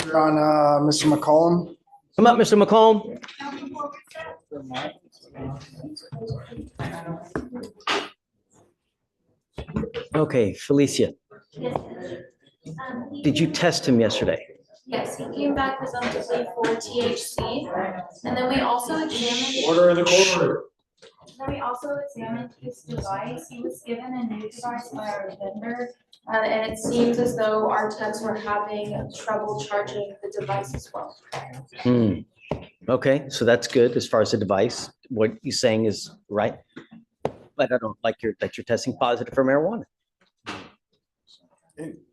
You're on Mr. McCollum. Come up, Mr. McCollum. Okay, Felicia, did you test him yesterday? Yes, he came back presumptively for THC, and then we also examined. Order in the corner. Then we also examined his device. He was given a new device by our vendor, and it seems as though our techs were having trouble charging the device as well. Okay, so that's good as far as the device. What you're saying is right, but I don't like that you're testing positive for marijuana.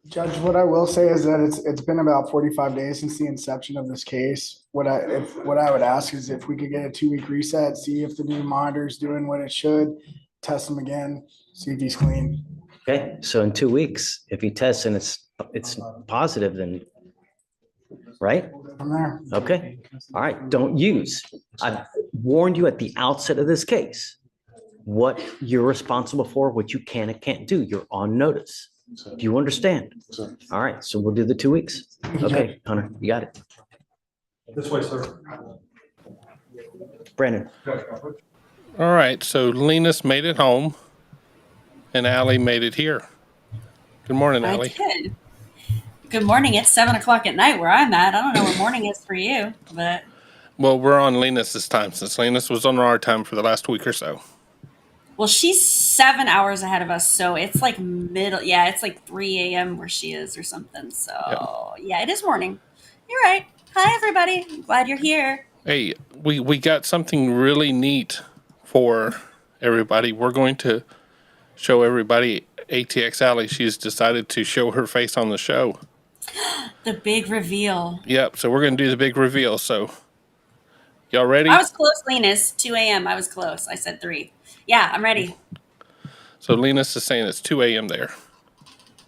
Judge, what I will say is that it's been about 45 days since the inception of this case. What I would ask is if we could get a 2-week reset, see if the new monitor's doing what it should, test him again, see if he's clean. Okay, so in 2 weeks, if he tests and it's positive, then right? From there. Okay, all right, don't use. I've warned you at the outset of this case what you're responsible for, what you can and can't do. You're on notice. Do you understand? All right, so we'll do the 2 weeks. Okay, Hunter, you got it. This way, sir. Brandon. All right, so Linus made it home, and Alli made it here. Good morning, Alli. I did. Good morning. It's 7 o'clock at night where I'm at. I don't know what morning is for you, but. Well, we're on Linus's time since Linus was on our time for the last week or so. Well, she's 7 hours ahead of us, so it's like middle. Yeah, it's like 3 a.m. where she is or something. So, yeah, it is morning. You're right. Hi, everybody. I'm glad you're here. Hey, we got something really neat for everybody. We're going to show everybody ATX Alli. She's decided to show her face on the show. The big reveal. Yep, so we're going to do the big reveal. So, y'all ready? I was close, Linus. 2 a.m. I was close. I said 3. Yeah, I'm ready. So Linus is saying it's 2 a.m. there.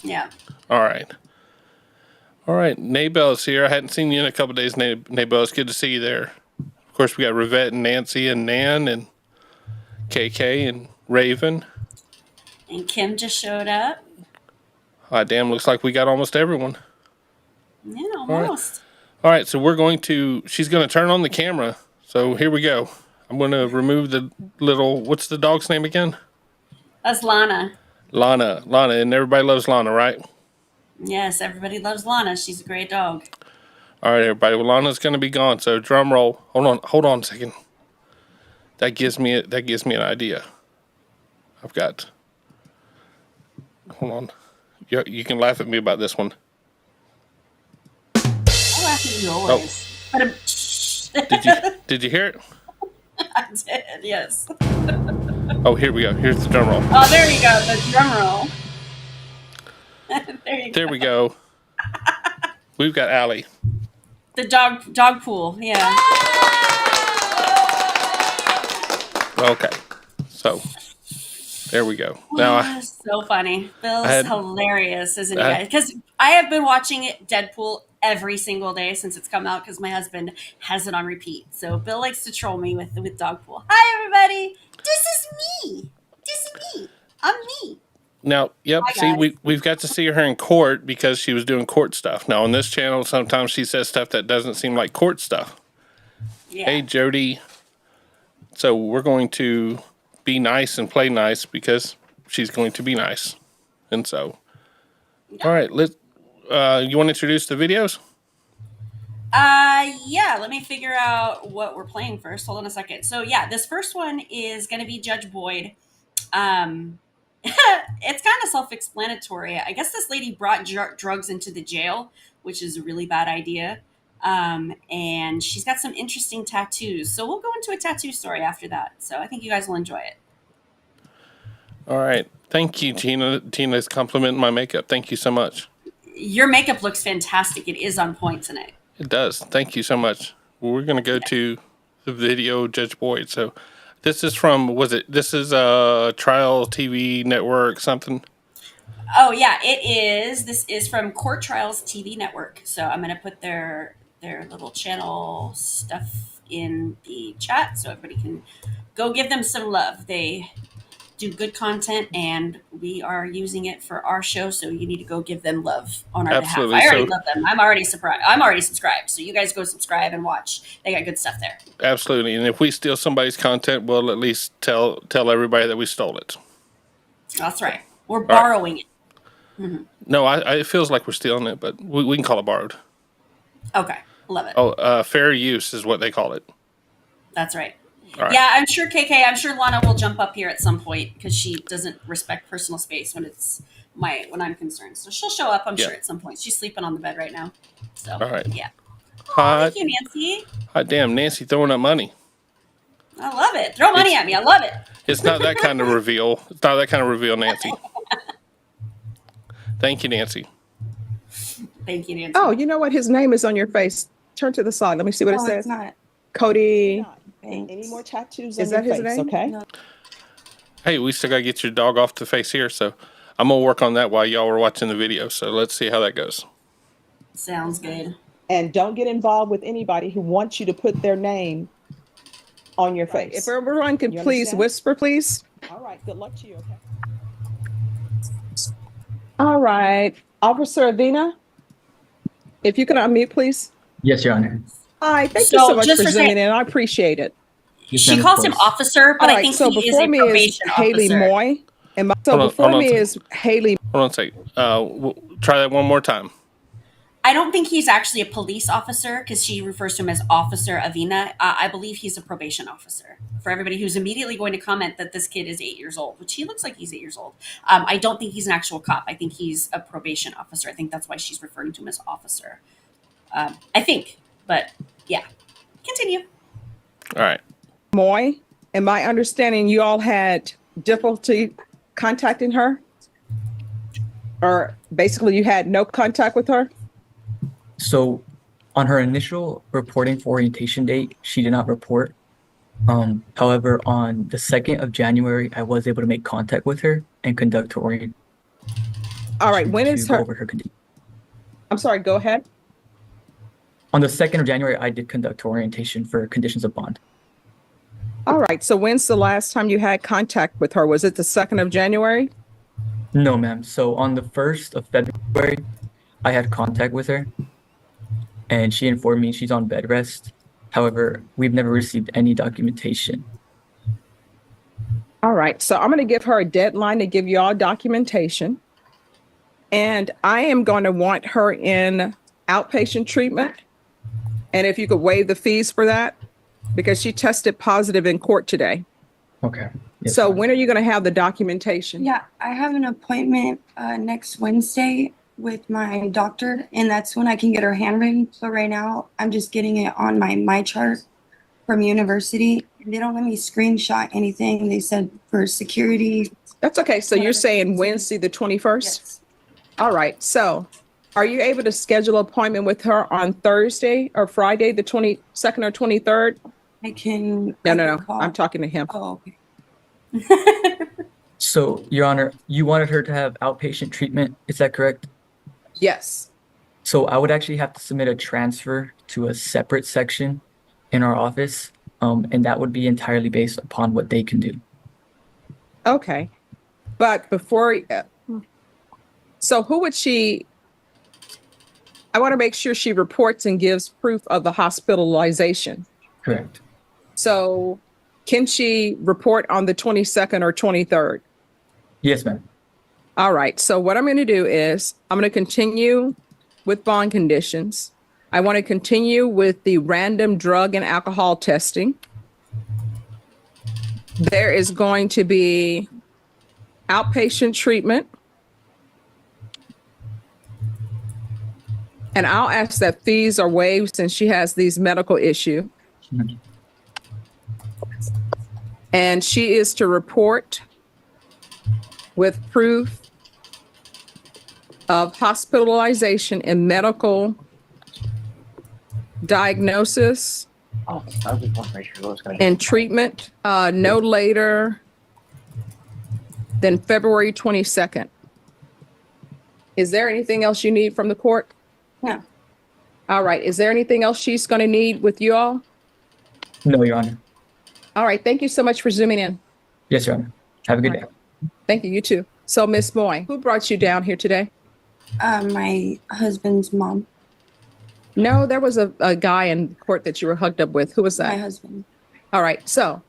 Yeah. All right. All right. Naybell's here. I hadn't seen you in a couple of days, Naybell. It's good to see you there. Of course, we got Rivette and Nancy and Nan and KK and Raven. And Kim just showed up. Ah, damn, looks like we got almost everyone. Yeah, almost. All right, so she's going to turn on the camera. So here we go. I'm going to remove the what's the dog's name again? That's Lana. Lana, and everybody loves Lana, right? Yes, everybody loves Lana. She's a great dog. All right, everybody. Well, Lana's going to be gone, so drum roll. Hold on a second. That gives me an idea. Hold on. You can laugh at me about this one. I laugh at you always. But Did you hear it? I did, yes. Oh, here we go. Here's the drum roll. Oh, there we go. The drum roll. There we go. We've got Alli. The dog pool, yeah. Okay. So, there we go. Now, so funny. Bill's hilarious, isn't he, guys? Because I have been watching Deadpool every single day since it's come out because my husband has it on repeat. So Bill likes to troll me with Dogpool. Hi, everybody. This is me. I'm me. Now, yep. Hi, see, we've got to see her in court because she was doing court stuff. Now, on this channel, sometimes she says stuff that doesn't seem like court stuff. Yeah. Hey, Jody. So we're going to be nice and play nice because she's going to be nice. And so, all right, you want to introduce the videos? Yeah, let me figure out what we're playing first. Hold on a second. So yeah, this first one is going to be Judge Boyd. It's kind of self-explanatory. I guess this lady brought drugs into the jail, which is a really bad idea. And she's got some interesting tattoos. So we'll go into a tattoo story after that. So I think you guys will enjoy it. All right. Thank you, Tina. Tina's complimenting my makeup. Thank you so much. Your makeup looks fantastic. It is on point tonight. It does. Thank you so much. Well, we're going to go to the video Judge Boyd. So this is from, this is a Trial TV Network something? Oh, yeah, it is. This is from Court Trials TV Network. So I'm going to put their little channel stuff in the chat so everybody can go give them some love. They do good content, and we are using it for our show. So you need to go give them love on our Absolutely. behalf. I already So- love them. I'm already subscribed. So you guys go subscribe and watch. They got good stuff there. Absolutely. And if we steal somebody's content, we'll at least tell everybody that we stole it. That's right. We're borrowing it. No, it feels like we're stealing it, but we can call it borrowed. Okay, love it. Oh, fair use is what they call it. That's right. All right. Yeah, I'm sure I'm sure Lana will jump up here at some point because she doesn't respect personal space when I'm concerned. So she'll show up, I'm Yeah. sure, at some point. She's sleeping on the bed right now. So All right. yeah. Hot, Thank you, Nancy. hot damn, Nancy throwing up money. I love it. Throw money at me. I love it. It's not that kind of reveal. It's not that kind of reveal, Nancy. Thank you, Nancy. Thank you, Nancy. Oh, you know what? His name is on your face. Turn to the side. Let me see what it No, says. it's not. Cody. Any more tattoos Is on that your his face, name? okay? Hey, we still got to get your dog off the face here, so I'm going to work on that while y'all were watching the video. So let's see how that goes. Sounds good. And don't get involved with anybody who wants you to put their name on your face. If everyone could You please understand? whisper, please. All right, good luck to you, okay? All right. Officer Avina, if you can unmute, please. Yes, Your Honor. Hi, thank you So, so much just for for zooming in. I appreciate it. Yes, She ma'am, of calls him course. officer, but All I right, think so he is before a me is probation Haley officer. Moy. And so Hold on, before hold on me a is Haley. Hold on a second. Try that one more time. I don't think he's actually a police officer because she refers to him as Officer Avina. I believe he's a probation officer. For everybody who's immediately going to comment that this kid is 8 years old, which he looks like he's 8 years old. I don't think he's an actual cop. I think he's a probation officer. I think that's why she's referring to him as officer. I think, but yeah. Continue. All right. Moy. And my understanding, you all had difficulty contacting her? Or basically you had no contact with her? So on her initial reporting for orientation date, she did not report. However, on the 2nd of January, I was able to make contact with her and conduct her orientation. All right, when is her, Over her condition. I'm sorry, go ahead. On the 2nd of January, I did conduct her orientation for conditions of bond. All right, so when's the last time you had contact with her? Was it the 2nd of January? No, ma'am. So on the 1st of February, I had contact with her and she informed me she's on bed rest. However, we've never received any documentation. All right, so I'm going to give her a deadline to give you all documentation. And I am going to want her in outpatient treatment. And if you could waive the fees for that, because she tested positive in court today. Okay. Yes, So ma'am. when are you going to have the documentation? Yeah, I have an appointment next Wednesday with my doctor, and that's when I can get her handwritten. So right now, I'm just getting it on my chart from university. They don't let me screenshot anything. They said for security. That's okay. So you're Whatever. saying Wednesday, the 21st? Yes. All right. So are you able to schedule an appointment with her on Thursday or Friday, the 22nd or 23rd? I can. No. call. I'm talking to him. Oh, okay. So, Your Honor, you wanted her to have outpatient treatment. Is that correct? Yes. So I would actually have to submit a transfer to a separate section in our office. And that would be entirely based upon what they can do. Okay. But before, so who would she, I want to make sure she reports and gives proof of the hospitalization. Correct. So can she report on the 22nd or 23rd? Yes, ma'am. All right. So what I'm going to do is I'm going to continue with bond conditions. I want to continue with the random drug and alcohol testing. There is going to be outpatient treatment. And I'll ask that fees are waived since she has these medical issues. Mhm. And she is to report with proof of hospitalization and medical diagnosis and treatment no later than February 22nd. Is there anything else you need from the court? No. All right. Is there anything else she's going to need with you all? No, Your Honor. All right. Thank you so much for zooming in. Yes, Your Honor. Have a good day. Thank you. You too. So, Miss Moy, who brought you down here today? My husband's mom, No, there was a guy in court that you were hugged up with. Who was my that? husband. All right. So,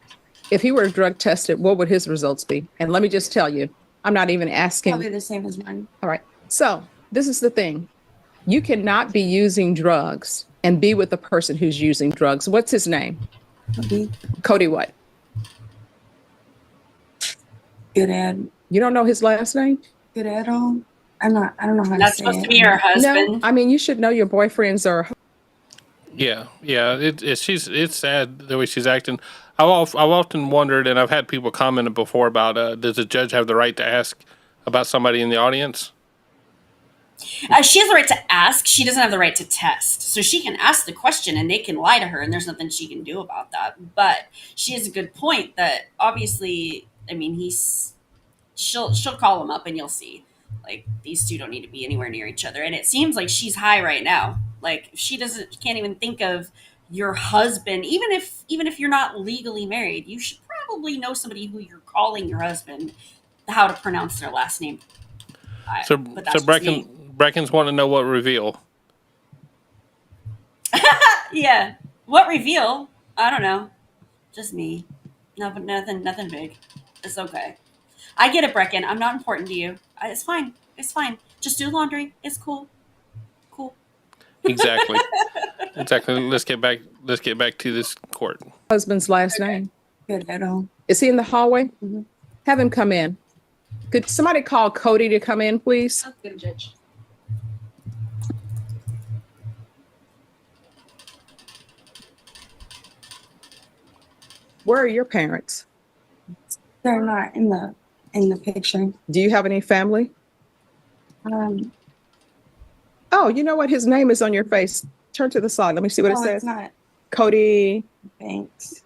if he were drug tested, what would his results be? And let me just tell you, I'm not even asking. Probably the same as mine. All right. So, this is the thing. You cannot be using drugs and be with a person who's using drugs. What's his name? Cody. Cody what? Good at. You don't know his last name? Good at all. I don't know how That's to say supposed it. to be her husband. No, I mean, you should know your boyfriends are. Yeah. It's sad the way she's acting. I've often wondered, and I've had people comment before about, does the judge have the right to ask about somebody in the audience? She has the right to ask. She doesn't have the right to test. So she can ask the question and they can lie to her and there's nothing she can do about that. But she has a good point that obviously, I mean, she'll call him up and you'll see. Like, these two don't need to be anywhere near each other. And it seems like she's high right now. Like, she can't even think of your husband. Even if you're not legally married, you should probably know somebody who you're calling your husband, how to pronounce their last name. So But that's just me. Brecken's want to know what reveal. Yeah. What reveal? I don't know. Just me. Nothing big. It's okay. I get it, Brecken. I'm not important to you. It's fine. It's fine. Just do laundry. It's cool. Cool. Exactly. Exactly. Let's get back to this court. Husband's last name. Good at all. Is he in the hallway? Mhm. Have him come in. Could somebody call Cody to come in, please? Good judge. Where are your parents? They're not in the picture. Do you have any family? Oh, you know what? His name is on your face. Turn to the side. Let me see what it No, says. it's not Cody. Banks.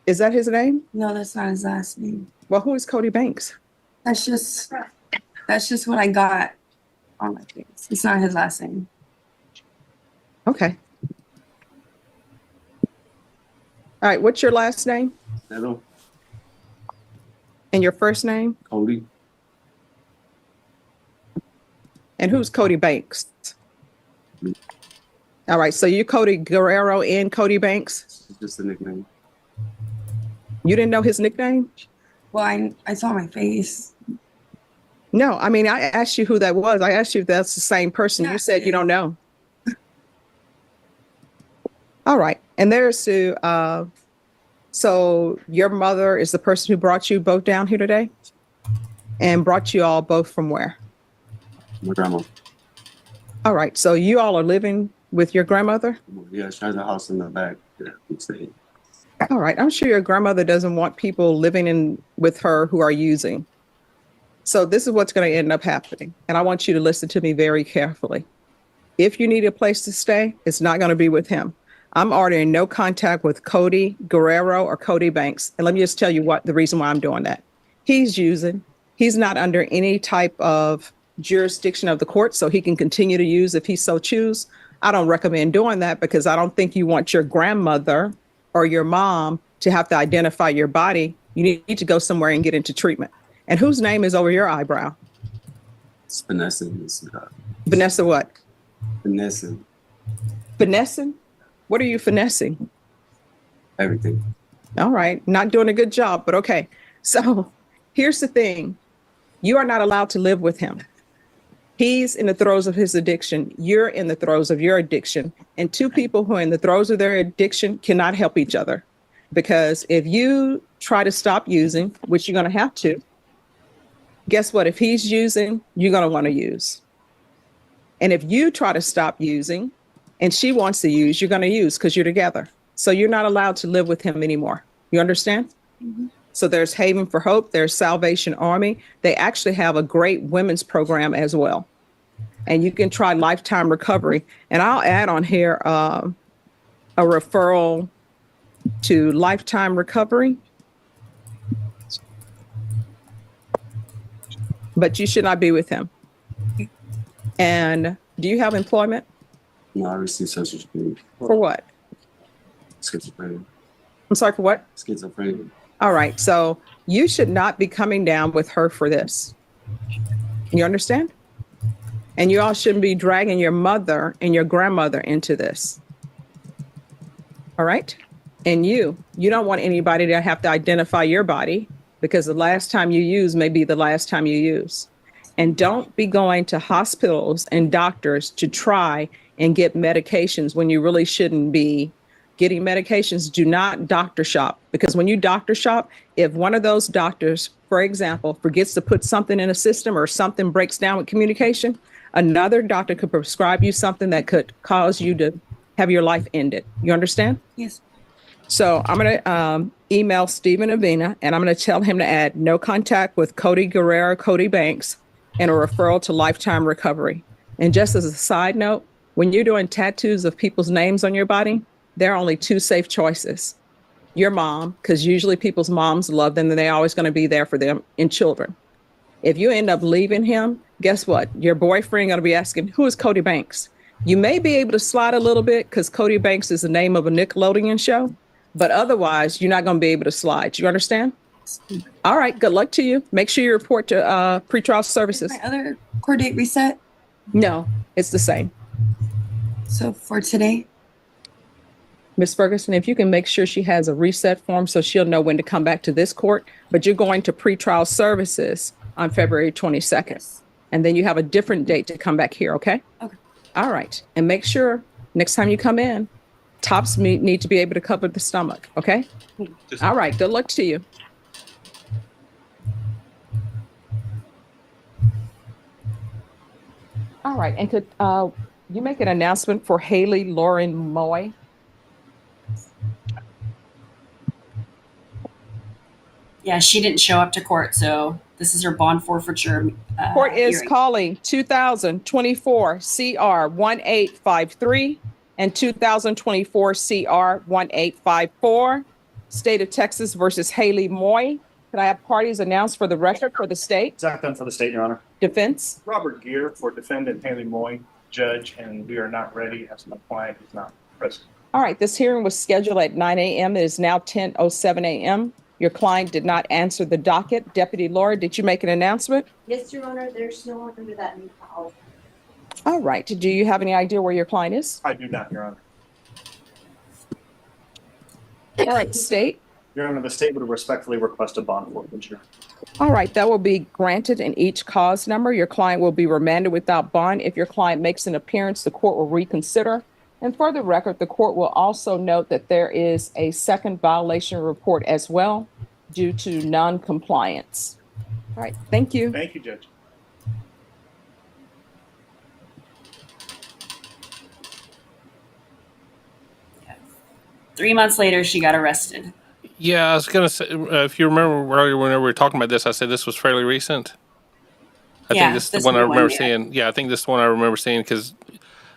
Is that his name? No, that's not his last name. Well, who is Cody Banks? That's just what I got on my face. It's not his last name. Okay. All right. What's your last name Hello, and your first name? Cody. And who's Cody Banks? All right. So you Cody Guerrero and Cody Banks? It's just a nickname. You didn't know his nickname? Well, I saw my face. No, I mean, I asked you who that was. I asked you if that's the same person. You said you don't know. All right. And there's Sue. So your mother is the person who brought you both down here today and brought you all both from where? My grandma. All right. So you all are living with your grandmother? Yeah, she has a house in the back. Yeah, we stay. All right. I'm sure your grandmother doesn't want people living in with her who are using. So this is what's going to end up happening. And I want you to listen to me very carefully. If you need a place to stay, it's not going to be with him. I'm ordering no contact with Cody Guerrero or Cody Banks. And let me just tell you what the reason why I'm doing that. He's using. He's not under any type of jurisdiction of the court, so he can continue to use if he so choose. I don't recommend doing that because I don't think you want your grandmother or your mom to have to identify your body. You need to go somewhere and get into treatment. And whose name is over your eyebrow? It's Vanessa. Vanessa what? Vanessa. Finessing? What are you finessing? Everything. All right. Not doing a good job, but okay. So here's the thing. You are not allowed to live with him. He's in the throes of his addiction. You're in the throes of your addiction. And two people who are in the throes of their addiction cannot help each other. Because if you try to stop using, which you're going to have to, guess what? If he's using, you're going to want to use. And if you try to stop using and she wants to use, you're going to use because you're together. So you're not allowed to live with him anymore. You understand? Mm-hmm. So there's Haven for Hope. There's Salvation Army. They actually have a great women's program as well. And you can try Lifetime Recovery. And I'll add on here a referral to Lifetime Recovery. But you should not be with him. And do you have employment? No, I received Social Security. For what? Schizophrenia. I'm sorry, for what? Schizophrenia. All right. So you should not be coming down with her for this. You understand? And you all shouldn't be dragging your mother and your grandmother into this. All right. And you don't want anybody to have to identify your body because the last time you use may be the last time you use. And don't be going to hospitals and doctors to try and get medications when you really shouldn't be getting medications. Do not doctor shop, because when you doctor shop, if one of those doctors, for example, forgets to put something in a system or something breaks down with communication, another doctor could prescribe you something that could cause you to have your life ended. You understand? Yes. So I'm going to email Stephen Avena, and I'm going to tell him to add no contact with Cody Guerrero, Cody Banks, and a referral to Lifetime Recovery. And just as a side note, when you're doing tattoos of people's names on your body, there are only two safe choices. Your mom, because usually people's moms love them and they're always going to be there for them, and children. If you end up leaving him, guess what? Your boyfriend going to be asking, who is Cody Banks? You may be able to slide a little bit because Cody Banks is the name of a Nickelodeon show, but otherwise you're not going to be able to slide. You understand? All right. Good luck to you. Make sure you report to pretrial services. My other court date reset. No, it's the same. So for today, Ms. Ferguson, if you can make sure she has a reset form so she'll know when to come back to this court, but you're going to pretrial services on February 22nd. And then you have a different date to come back here, okay? Okay. All right. And make sure next time you come in, tops need to be able to cover the stomach, okay? All right. Good luck to you. All right. And could you make an announcement for Haley Lauren Moy? Yeah, she didn't show up to court, so this is her bond forfeiture. Court is hearing. calling 2024 CR 1853 and 2024 CR 1854. State of Texas versus Haley Moy. Could I have parties announced for the record for the state? Zach Dunn for the state, Your Honor. Defense? Robert Gear for defendant Haley Moy, judge, and we are not ready as my client is not present. All right, this hearing was scheduled at 9 a.m. It is now 10:07 a.m. Your client did not answer the docket. Deputy Laura, did you make an announcement? Yes, Your Honor, there's no one under that new file. All right, do you have any idea where your client is? I do not, Your Honor. All right, state. Your Honor, the state would respectfully request a bond forfeiture. All right, that will be granted in each cause number. Your client will be remanded without bond. If your client makes an appearance, the court will reconsider. And for the record, the court will also note that there is a second violation report as well due to non-compliance. All right, thank you. Thank you, Judge. Yeah. 3 months later, she got arrested. Yeah, I was gonna say, if you remember earlier when we were talking about this, I said this was fairly recent. I think this is the one I remember seeing. Yeah, I think this is the one I remember seeing because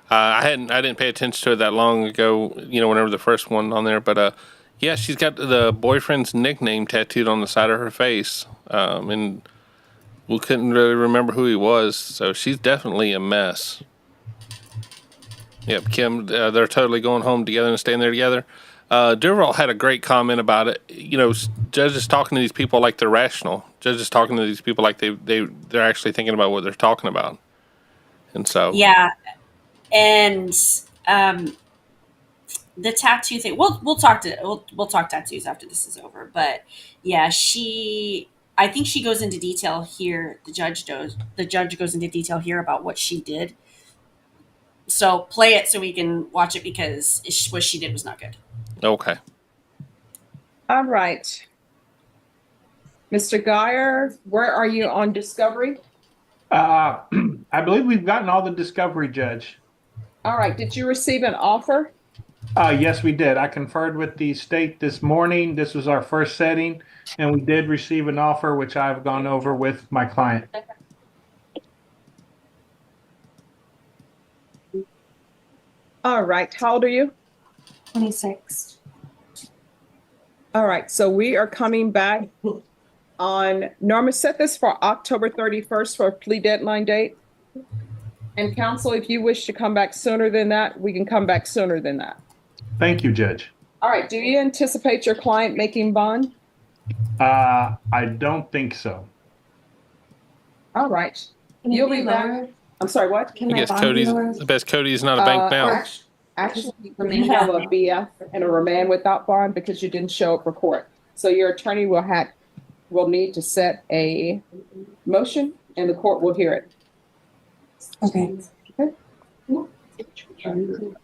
I didn't pay attention to it that long ago. You know, whenever the first one on there, but yeah, she's got the boyfriend's nickname tattooed on the side of her face, and we couldn't really remember who he was. So she's definitely a mess. Yep, Kim, they're totally going home together and staying there together. Durval had a great comment about it. You know, judges talking to these people like they're rational. Judges talking to these people like they're actually thinking about what they're talking about. And so yeah, and the tattoo thing. We'll talk tattoos after this is over. But yeah, I think she goes into detail here. The judge goes into detail here about what she did. So play it so we can watch it because what she did was not good. okay. All right. Mr. Geyer, where are you on discovery? I believe we've gotten all the discovery, Judge. All right. Did you receive an offer? Yes, we did. I conferred with the state this morning. This was our first setting, and we did receive an offer, which I've gone over with my client. All right. How old are you? 26. All right. So we are coming back on, Norma, set this for October 31st for a plea deadline date. And counsel, if you wish to come back sooner than that, we can come back sooner than that. Thank you, Judge. All right. Do you anticipate your client making bond? I don't think so. All right. Can it You'll be be back. lower? I'm sorry, what? Can I my guess bond be lower? I bet Cody's not a bank now. Actually, you have a BF and a remand without bond because you didn't show up for court. So your attorney will need to set a motion and the court will hear it. Okay.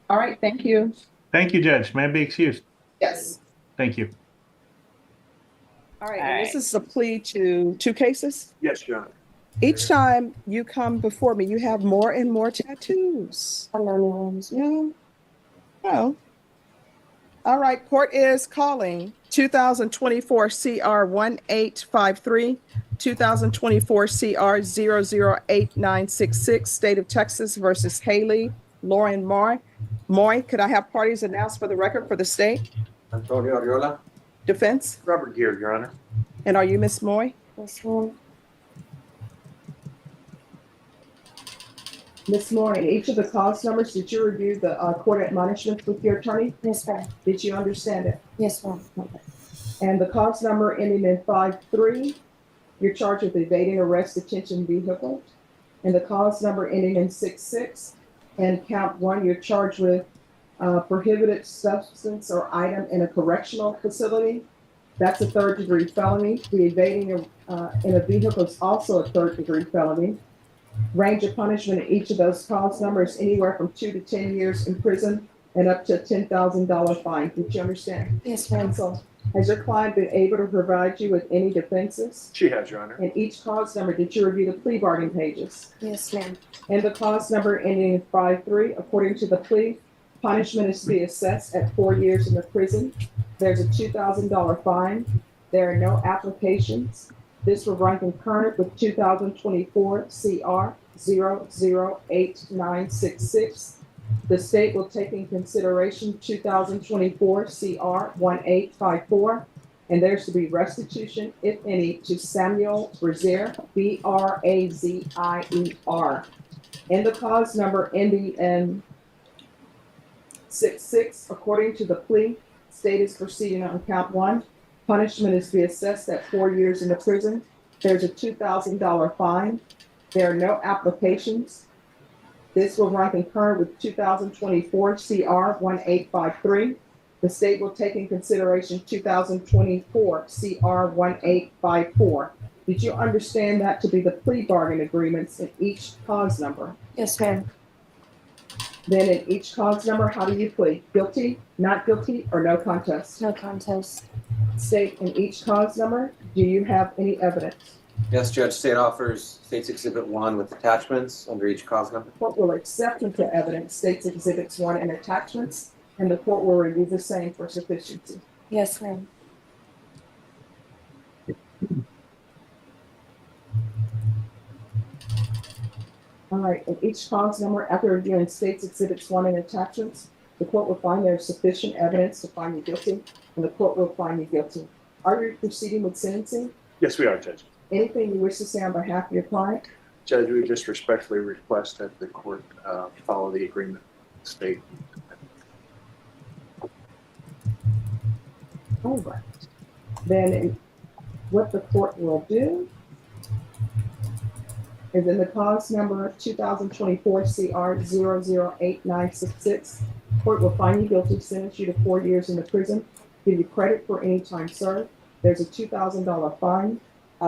All right, thank you. Thank you, Judge. May I be excused? Yes. Thank you. All right, All and this right. is a plea to 2 cases. Yes, Your Honor. Each time you come before me, you have more and more tattoos. Yeah. Oh. All right, court is calling 2024 CR 1853, 2024 CR 008966, State of Texas versus Haley Lauren Moy. Moy, could I have parties announced for the record for the state? Antonio Ariola. Defense? Robert Gear, Your Honor. And are you Miss Moy? Yes, ma'am. Miss Moy, in each of the cause numbers, did you review the court admonishments with your attorney? Yes, ma'am. Did you understand it? Yes, ma'am. And the cause number ending in 53, you're charged with evading arrest, detention, vehicle. And the cause number ending in 66, and count 1, you're charged with prohibited substance or item in a correctional facility. That's a 3rd-degree felony. The evading in a vehicle is also a 3rd-degree felony. Range of punishment in each of those cause numbers anywhere from 2 to 10 years in prison and up to a $10,000 fine. Did you understand? Yes, ma'am. Counsel, has your client been able to provide you with any defenses? She has, Your Honor. In each cause number, did you review the plea bargain pages? Yes, ma'am. And the cause number ending in 53, according to the plea, punishment is to be assessed at 4 years in the prison. There's a $2,000 fine. There are no applications. This will run concurrent with 2024 CR 008966. The state will take in consideration 2024 CR 1854, and there's to be restitution, if any, to Samuel Brazier, Brazier. And the cause number ending in 66, according to the plea, state is proceeding on count 1. Punishment is to be assessed at 4 years in the prison. There's a $2,000 fine. There are no applications. This will run concurrent with 2024 CR 1853. The state will take in consideration 2024 CR 1854. Did you understand that to be the plea bargain agreements in each cause number? Yes, ma'am. Then in each cause number, how do you plead? Guilty, not guilty, or no contest? No contest. State in each cause number, do you have any evidence? Yes, Judge. State offers State's Exhibit 1 with attachments under each cause number. Court will accept into evidence State's Exhibits 1 and attachments, and the court will review the same for sufficiency. Yes, ma'am. All right, in each cause number, after reviewing State's Exhibits 1 and attachments, the court will find there is sufficient evidence to find you guilty, and the court will find you guilty. Are you proceeding with sentencing? Yes, we are, Judge. Anything you wish to say on behalf of your client? Judge, we just respectfully request that the court follow the agreement with the state. All right. Then what the court will do is in the cause number 2024 CR 008966, court will find you guilty, sentence you to 4 years in the prison, give you credit for any time served. There's a $2,000 fine.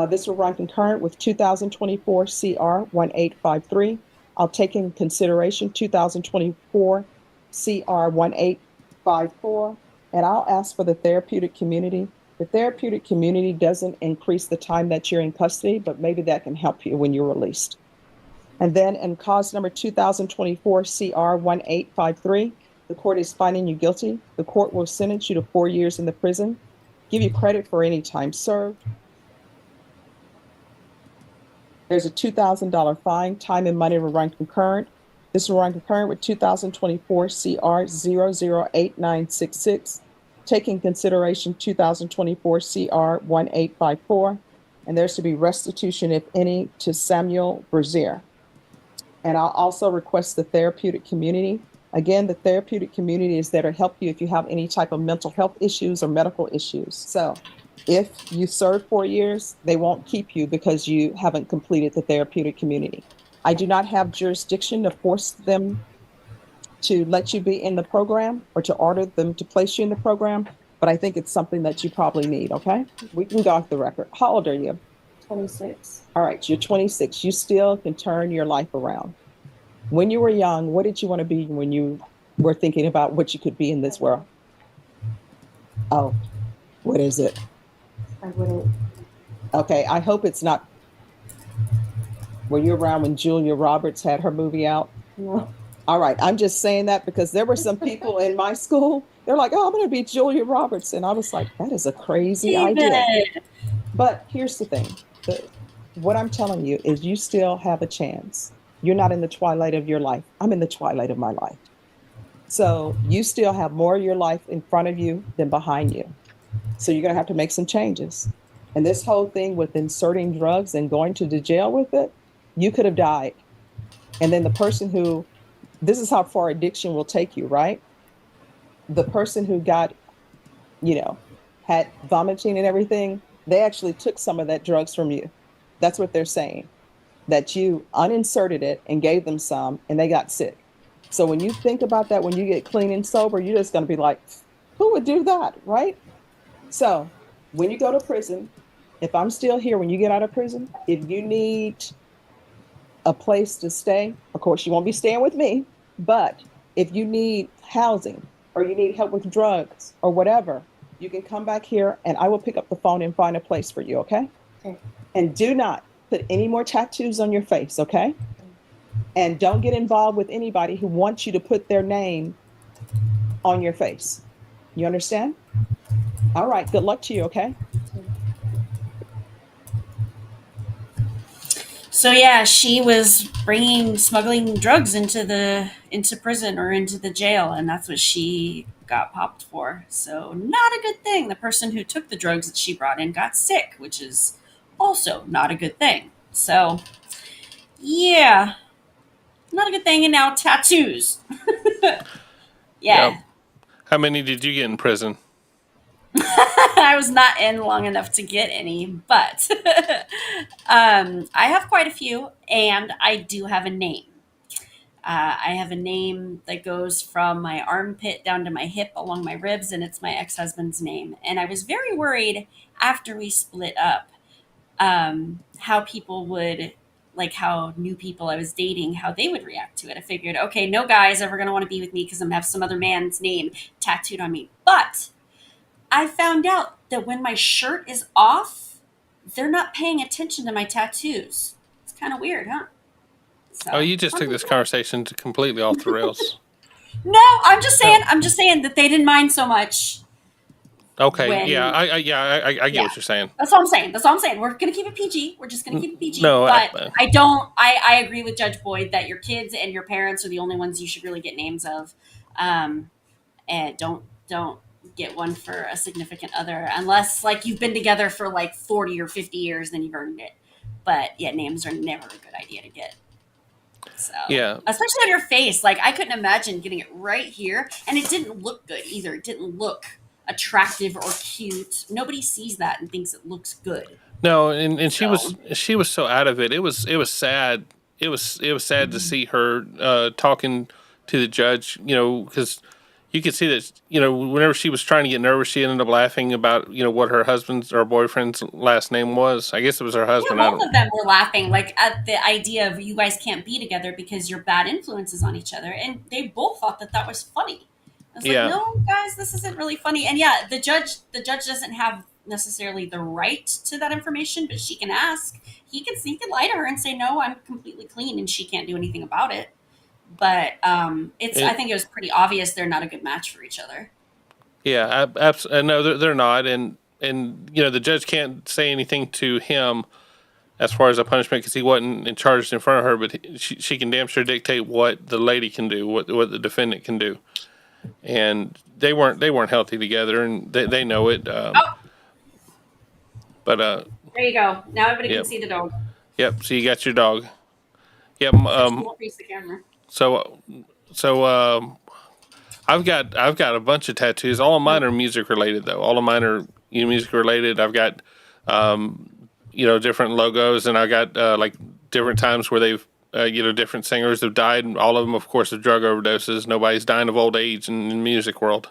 This will run concurrent with 2024 CR 1853. I'll take in consideration 2024 CR 1854, and I'll ask for the therapeutic community. The therapeutic community doesn't increase the time that you're in custody, but maybe that can help you when you're released. And then in cause number 2024 CR 1853, the court is finding you guilty. The court will sentence you to 4 years in the prison, give you credit for any time served. There's a $2,000 fine. Time and money will run concurrent. This will run concurrent with 2024 CR 008966. Taking consideration 2024 CR 1854, and there's to be restitution, if any, to Samuel Brazier. And I'll also request the therapeutic community. Again, the therapeutic community is there to help you if you have any type of mental health issues or medical issues. So If you serve 4 years, they won't keep you because you haven't completed the therapeutic community. I do not have jurisdiction to force them to let you be in the program or to order them to place you in the program, but I think it's something that you probably need, okay? We can go off the record. How old are you? 26. All right, you're 26. You still can turn your life around. When you were young, what did you want to be when you were thinking about what you could be in this world? Oh, what is it? I wouldn't. Okay, I hope it's not. Were you around when Julia Roberts had her movie out? No. All right, I'm just saying that because there were some people in my school, they're like, oh, I'm going to be Julia Roberts. And I was like, that is a crazy idea. David. But here's the thing. What I'm telling you is you still have a chance. You're not in the twilight of your life. I'm in the twilight of my life. So you still have more of your life in front of you than behind you. So you're going to have to make some changes. And this whole thing with inserting drugs and going to the jail with it, you could have died. And then the person who, this is how far addiction will take you, right? The person who got, had vomiting and everything, they actually took some of that drugs from you. That's what they're saying, that you uninserted it and gave them some and they got sick. So when you think about that, when you get clean and sober, you're just going to be like, who would do that, right? So when you go to prison, if I'm still here, when you get out of prison, if you need a place to stay, of course, you won't be staying with me, but if you need housing or you need help with drugs or whatever, you can come back here and I will pick up the phone and find a place for you, okay? Okay. And do not put any more tattoos on your face, okay? And don't get involved with anybody who wants you to put their name on your face. You understand? All right, good luck to you, okay? So yeah, she was smuggling drugs into prison or into the jail, and that's what she got popped for. So not a good thing. The person who took the drugs that she brought in got sick, which is also not a good thing. So yeah, not a good thing. And now tattoos. Yeah. Yep. How many did you get in prison? I was not in long enough to get any, but I have quite a few, and I do have a name. I have a name that goes from my armpit down to my hip along my ribs, and it's my ex husband's name. And I was very worried after we split up how people would, like how new people I was dating, how they would react to it. I figured, okay, no guy's ever going to want to be with me because I'm going to have some other man's name tattooed on me. But I found out that when my shirt is off, they're not paying attention to my tattoos. It's kind of weird, huh? So, Oh, you just took this conversation completely off the rails. No, I'm just saying that they didn't mind so much. Okay, When- yeah, I get Yeah. what you're saying. That's all I'm saying. We're gonna keep it PG. We're just gonna keep it PG. No, but I agree with Judge Boyd that your kids and your parents are the only ones you should really get names of. And don't get one for a significant other unless like you've been together for like 40 or 50 years, then you've earned it. But yeah, names are never a good idea to get. So Yeah. especially on your face. Like I couldn't imagine getting it right here, and it didn't look good either. It didn't look attractive or cute. Nobody sees that and thinks it looks good. No, and she was so out of it. It was sad. It was sad to see her talking to the judge. Because you could see that. Whenever she was trying to get nervous, she ended up laughing about what her husband's or boyfriend's last name was. I guess it was her husband. Yeah, both of them were laughing like at the idea of you guys can't be together because you're bad influences on each other, and they both thought that was funny. I was Yeah. like, no, guys, this isn't really funny. And yeah, the judge doesn't have necessarily the right to that information, but she can ask. He can lie to her and say, no, I'm completely clean, and she can't do anything about it. But I think it was pretty obvious they're not a good match for each other. Yeah, no, they're not, and the judge can't say anything to him as far as a punishment because he wasn't charged in front of her, but she can damn sure dictate what the lady can do, what the defendant can do, and they weren't healthy together, and they know it. But there you go. Now everybody Yep. can see the dog. Yep. So you got your dog. Yep. Increase the camera. So I've got a bunch of tattoos. All of mine are music related though. All of mine are music related. I've got, different logos, and I got like different times where they've, different singers have died, and all of them, of course, of drug overdoses. Nobody's dying of old age in the music world.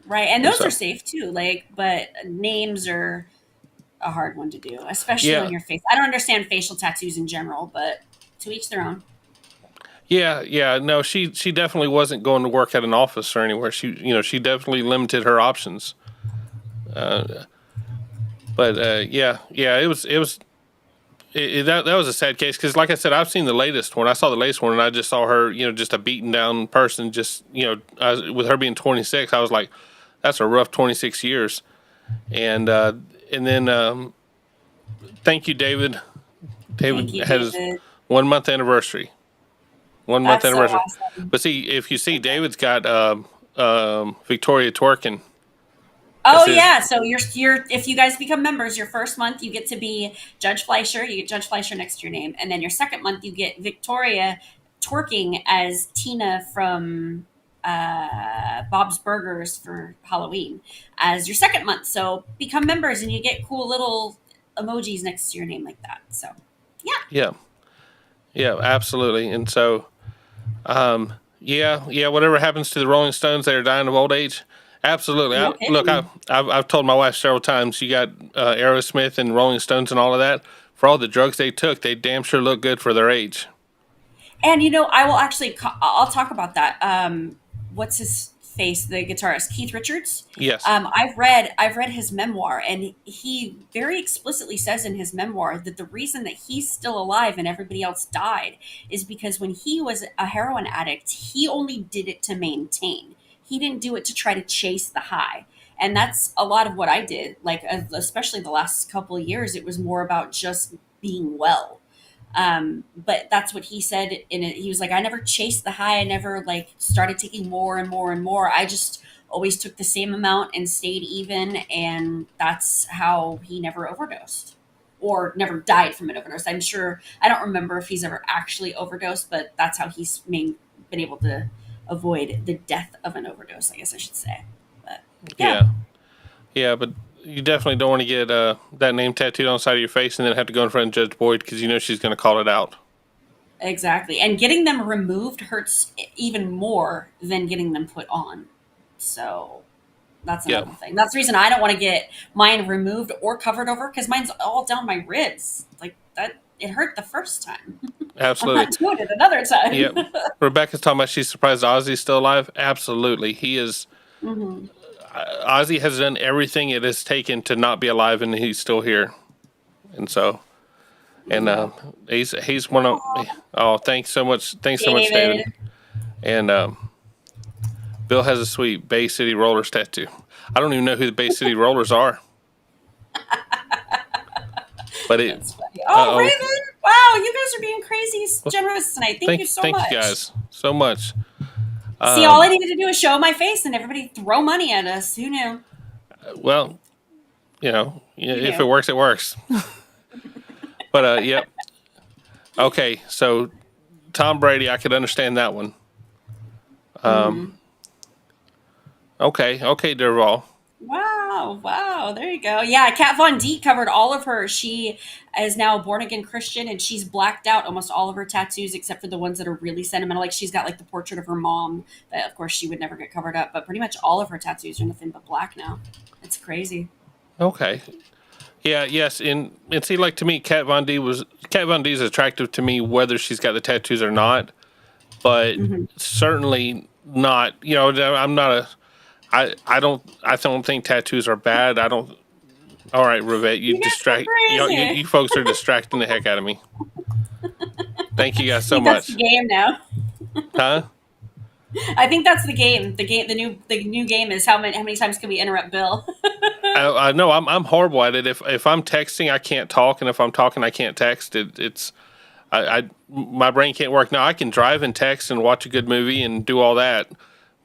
Right, and those are safe too. But names are a hard one to do, especially on your face. I don't understand facial tattoos in general, but to each their own. Yeah. No, she definitely wasn't going to work at an office or anywhere. She definitely limited her options. It was a sad case because, like I said, I've seen the latest one. I saw the latest one, and I just saw her, just a beaten down person. Just with her being 26, I was like, that's a rough 26 years. And then thank you, David. David had his 1 month anniversary. 1 month anniversary. So awesome. But see, if you see, David's got Victoria twerking. Oh yeah, so you're if you guys become members, your first month you get to be Judge Fleischer. You get Judge Fleischer next to your name, and then your second month you get Victoria twerking as Tina from Bob's Burgers for Halloween as your second month. So become members, and you get cool little emojis next to your name like that. So yeah, absolutely. And so, whatever happens to the Rolling Stones that are dying of old age. Absolutely. I've told my wife several times, you got Aerosmith and Rolling Stones and all of that. For all the drugs they took, they damn sure look good for their age. And I will actually, I'll talk about that. What's his face? The guitarist, Keith Richards. Yes. I've read his memoir, and he very explicitly says in his memoir that the reason that he's still alive and everybody else died is because when he was a heroin addict, he only did it to maintain. He didn't do it to try to chase the high. And that's a lot of what I did. Like, especially the last couple of years, it was more about just being well. But that's what he said in it. He was like, I never chased the high. I never started taking more and more and more. I just always took the same amount and stayed even. And that's how he never overdosed or never died from an overdose. I'm sure, I don't remember if he's ever actually overdosed, but that's how he's been able to avoid the death of an overdose, I guess I should say. But yeah, but you definitely don't want to get that name tattooed on the side of your face and then have to go in front of Judge Boyd because she's going to call it out. Exactly, and getting them removed hurts even more than getting them put on. So that's another thing. That's the reason I don't want to get mine removed or covered over, because mine's all down my ribs. Like that, it hurt the first time. Absolutely. I'm not doing it another time. Yep. Rebecca's talking about she's surprised Ozzy's still alive. Absolutely. He is. Mm-hmm. Ozzy has done everything it has taken to not be alive, and he's still here. And so, he's one of. Oh, thanks so much. Thanks so much, David. And Bill has a sweet Bay City Rollers tattoo. I don't even know who the Bay City Rollers are. But Raven! Wow, you guys are being crazy generous tonight. Thank you so much. Thank you guys so much. See, all I needed to do was show my face and everybody throw money at us. Who knew? Well, if it works, it works. But, yep. Okay, so Tom Brady, I could understand that one. Okay, Derval. Wow, there you go. Yeah, Kat Von D covered all of her. She is now a born-again Christian, and she's blacked out almost all of her tattoos except for the ones that are really sentimental. Like, she's got the portrait of her mom that, of course, she would never get covered up, but pretty much all of her tattoos are nothing but black now. It's crazy. Okay. Yeah, yes, and see, to me, Kat Von D is attractive to me whether she's got the tattoos or not, but certainly not, I'm not a... I don't think tattoos are bad. I don't. All right, Rivette, you folks are distracting the heck out of me. Thank you guys so much. That's the game now. Huh? I think that's the game. The new game is how many times can we interrupt Bill? I know I'm horrible at it. If I'm texting, I can't talk, and if I'm talking, I can't text. My brain can't work. Now I can drive and text and watch a good movie and do all that.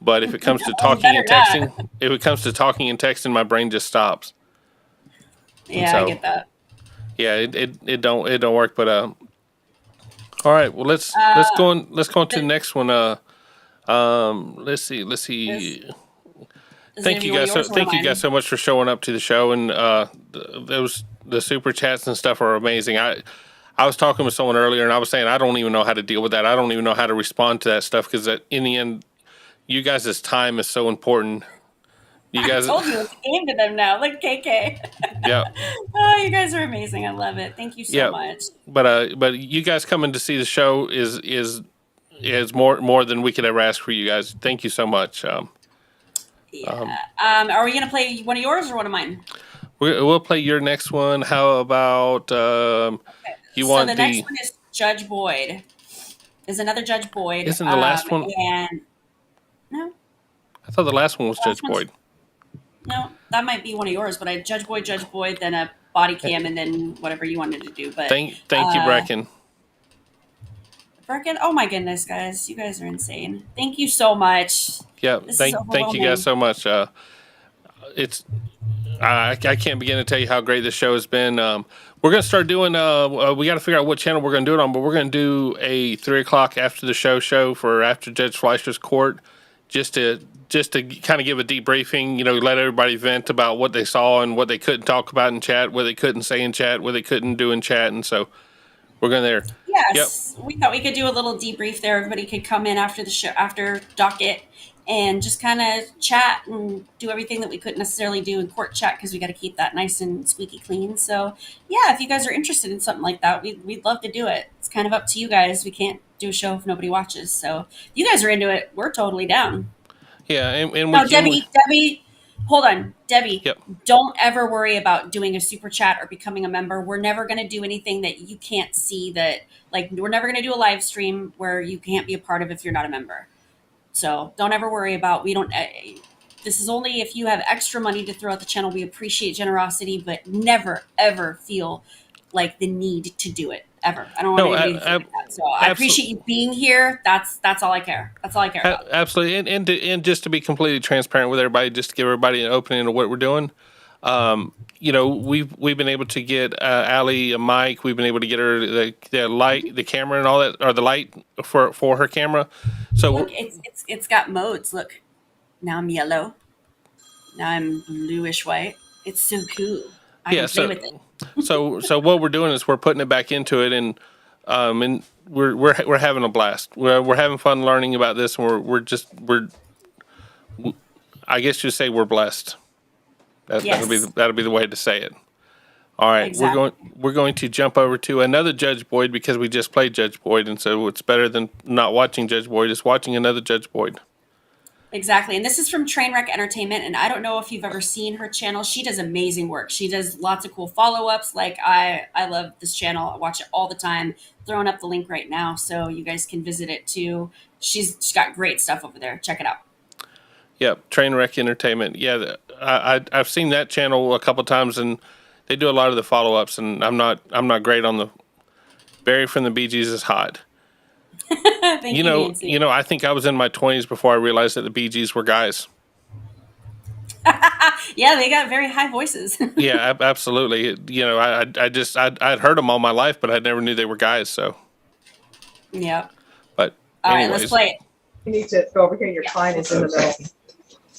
But if it comes to talking and texting, my brain just stops. Yeah, I get that. Yeah, it don't work. But all right. Well, let's go on to the next one. Let's see. Thank you guys. Thank you guys so much for showing up to the show, and the super chats and stuff are amazing. I was talking with someone earlier, and I was saying I don't even know how to deal with that. I don't even know how to respond to that stuff because in the end, you guys' time is so important. You guys, I told you it's a game to them now, like KK. Yeah. Oh, you guys are amazing. I love it. Thank you so much. But you guys coming to see the show is more than we could ever ask for you guys. Thank you so much. Are we gonna play one of yours or one of mine? We'll play your next one. How about you want the next one is Judge Boyd. There's another Judge Boyd. Isn't the last one? And no, I thought the last one was Judge Boyd. No, that might be one of yours, but I Judge Boyd, then a body cam, and then whatever you wanted to do. But thank you, Brecken. Brecken, oh my goodness, guys, you guys are insane. Thank you so much. Yeah, thank you guys so much. I can't begin to tell you how great this show has been. We're gonna start doing. We got to figure out what channel we're gonna do it on, but we're gonna do a 3:00 after the show for after Judge Fleischer's court, just to kind of give a debriefing. Let everybody vent about what they saw and what they couldn't talk about in chat, what they couldn't say in chat, what they couldn't do in chat, and so we're going there. Yes, we thought we could do a little debrief there. Everybody could come in after the show, after docket, and just kind of chat and do everything that we couldn't necessarily do in court chat because we got to keep that nice and squeaky clean. So yeah, if you guys are interested in something like that, we'd love to do it. It's kind of up to you guys. We can't do a show if nobody watches. So if you guys are into it, we're totally down. Yeah, and no, Debbie, hold on. Debbie, Yep. Don't ever worry about doing a super chat or becoming a member. We're never going to do anything that you can't see we're never going to do a live stream where you can't be a part of if you're not a member. So don't ever worry about, this is only if you have extra money to throw at the channel. We appreciate generosity, but never, ever feel like the need to do it. Ever. I don't want anybody to think that. So I appreciate you being here. That's all I care. That's all I care about. Absolutely. And just to be completely transparent with everybody, just to give everybody an opening of what we're doing. We've been able to get Alli a mic. We've been able to get her the light, the camera and all that, or the light for her camera. So look, it's got modes. Look, now I'm yellow. Now I'm bluish white. It's so cool. I can play with it. So what we're doing is we're putting it back into it, and we're having a blast. We're having fun learning about this, and I guess you say we're blessed. That'll be the way to say it. All right, exactly. We're going to jump over to another Judge Boyd because we just played Judge Boyd, and so it's better than not watching Judge Boyd is watching another Judge Boyd. Exactly. And this is from Trainwreck Entertainment. And I don't know if you've ever seen her channel. She does amazing work. She does lots of cool follow-ups. Like I love this channel. I watch it all the time. Throwing up the link right now so you guys can visit it too. She's got great stuff over there. Check it out. Yep. Trainwreck Entertainment. Yeah. I've seen that channel a couple times, and they do a lot of the follow-ups, and I'm not great on the Barry from the Bee Gees is hot. Thank you, Nancy. I think I was in my 20s before I realized that the Bee Gees were guys. Yeah, they got very high voices. Yeah, absolutely. I'd heard them all my life, but I never knew they were guys. So. Yeah. But all right, let's play it. You need to go over here. Your client is in the middle.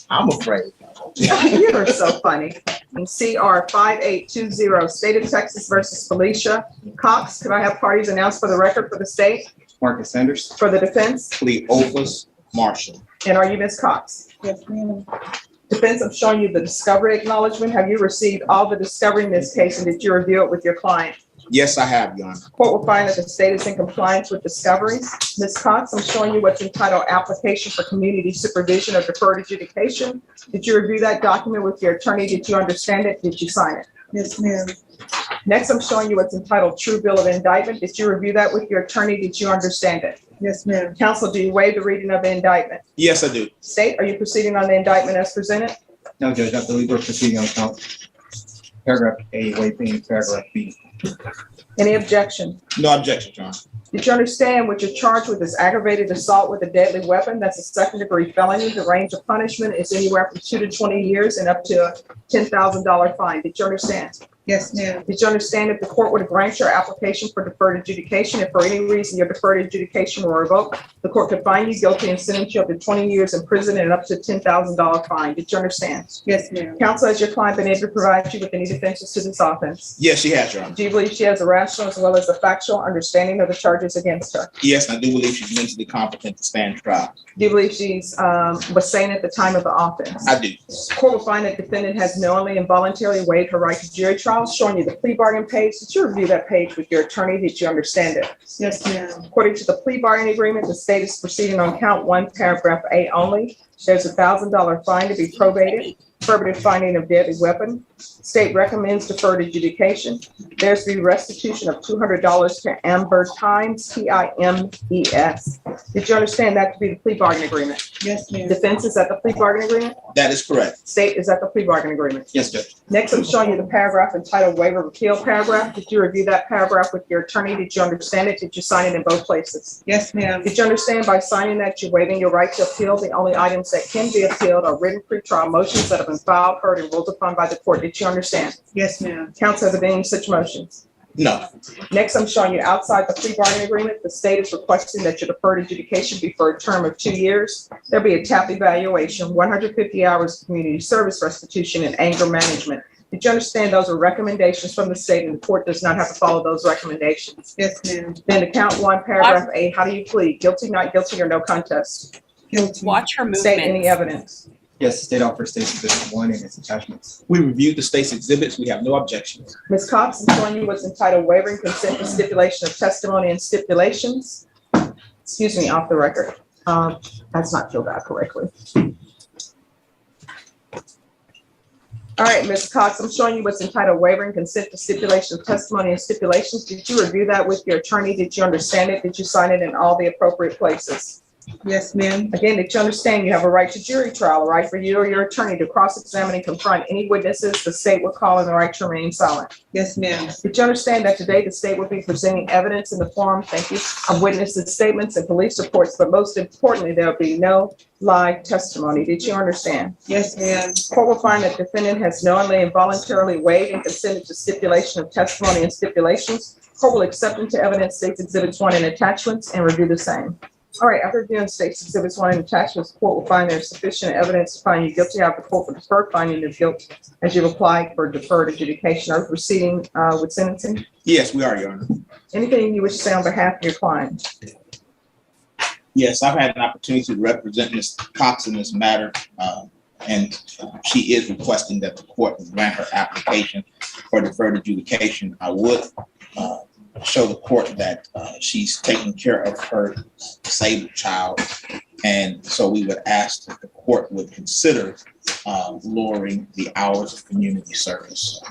I'm afraid. You're so funny. CR 5820, State of Texas versus Felicia Cox. Could I have parties announced for the record for the state? Marcus Sanders. For the defense? Cleophas Marshall. And are you Ms. Cox? Yes, ma'am. Defense, I'm showing you the discovery acknowledgement. Have you received all the discovery in this case, and did you review it with your client? Yes, I have, Your Honor. Court will find that the state is in compliance with discoveries. Ms. Cox, I'm showing you what's entitled Application for Community Supervision of Deferred Adjudication. Did you review that document with your attorney? Did you understand it? Did you sign it? Yes, ma'am. Next, I'm showing you what's entitled True Bill of Indictment. Did you review that with your attorney? Did you understand it? Yes, ma'am. Counsel, do you waive the reading of the indictment? Yes, I do. State, are you proceeding on the indictment as presented? No, Judge, I believe we're proceeding on count. Paragraph A, waiving paragraph B. Any objection? No objection, Your Honor. Did you understand what you're charged with is aggravated assault with a deadly weapon? That's a second-degree felony. The range of punishment is anywhere from 2 to 20 years and up to a $10,000 fine. Did you understand? Yes, ma'am. Did you understand if the court would grant your application for deferred adjudication, if for any reason your deferred adjudication were revoked, the court could find you guilty and sentence you up to 20 years in prison and up to $10,000 fine? Did you understand? Yes, ma'am. Counsel, has your client been able to provide you with any defenses to this offense? Yes, she has, Your Honor. Do you believe she has a rational as well as a factual understanding of the charges against her? Yes, I do believe she's mentally competent to stand trial. Do you believe she's was sane at the time of the offense? I do. Court will find that defendant has knowingly and voluntarily waived her right to jury trial, showing you the plea bargain page. Did you review that page with your attorney? Did you understand it? Yes, ma'am. According to the plea bargain agreement, the state is proceeding on count 1, paragraph A only. There's $1,000 fine to be probated. Affirmative finding of deadly weapon. State recommends deferred adjudication. There's to be restitution of $200 to Amber Times, Times. Did you understand that to be the plea bargain agreement? Yes, ma'am. Defense is at the plea bargain agreement? That is correct. State is at the plea bargain agreement? Yes, Judge. Next, I'm showing you the paragraph entitled waiver of appeal paragraph. Did you review that paragraph with your attorney? Did you understand it? Did you sign it in both places? Yes, ma'am. Did you understand by signing that you're waiving your right to appeal? The only items that can be appealed are written pretrial motions that have been filed, heard, and ruled upon by the court. Did you understand? Yes, ma'am. Counsel, have there been any such motions? No. Next, I'm showing you outside the plea bargain agreement, the state is requesting that your deferred adjudication be for a term of 2 years. There'll be a TAP evaluation, 150 hours of community service restitution, and anger management. Did you understand those are recommendations from the state and the court does not have to follow those recommendations? Yes, ma'am. Then to count 1, paragraph A, how do you plead? Guilty, not guilty, or no contest? Guilty. Watch her movement. State any evidence. Yes, the state offers State's Exhibit 1 and its attachments. We reviewed the state's exhibits. We have no objections. Ms. Cox, I'm showing you what's entitled wavering consent to stipulation of testimony and stipulations. Excuse me, off the record. That's not filled out correctly. All right, Ms. Cox, I'm showing you what's entitled wavering consent to stipulation of testimony and stipulations. Did you review that with your attorney? Did you understand it? Did you sign it in all the appropriate places? Yes, ma'am. Again, did you understand you have a right to jury trial, a right for you or your attorney to cross-examine and confront any witnesses the state will call and the right to remain silent? Yes, ma'am. Did you understand that today the state will be presenting evidence in the form, thank you, of witnesses' statements and police reports, but most importantly, there will be no live testimony? Did you understand? Yes, ma'am. Court will find that defendant has knowingly and voluntarily waived and consented to stipulation of testimony and stipulations. Court will accept into evidence State's Exhibits 1 and attachments and review the same. All right, after reviewing State's Exhibits 1 and attachments, the court will find there's sufficient evidence to find you guilty. Have the court for deferred finding of guilt as you've applied for deferred adjudication. Are you proceeding with sentencing? Yes, we are, Your Honor. Anything you wish to say on behalf of your client? Yes, I've had an opportunity to represent Ms. Cox in this matter, and she is requesting that the court grant her application for deferred adjudication. I would show the court that she's taking care of her disabled child, and so we would ask that the court would consider lowering the hours of community service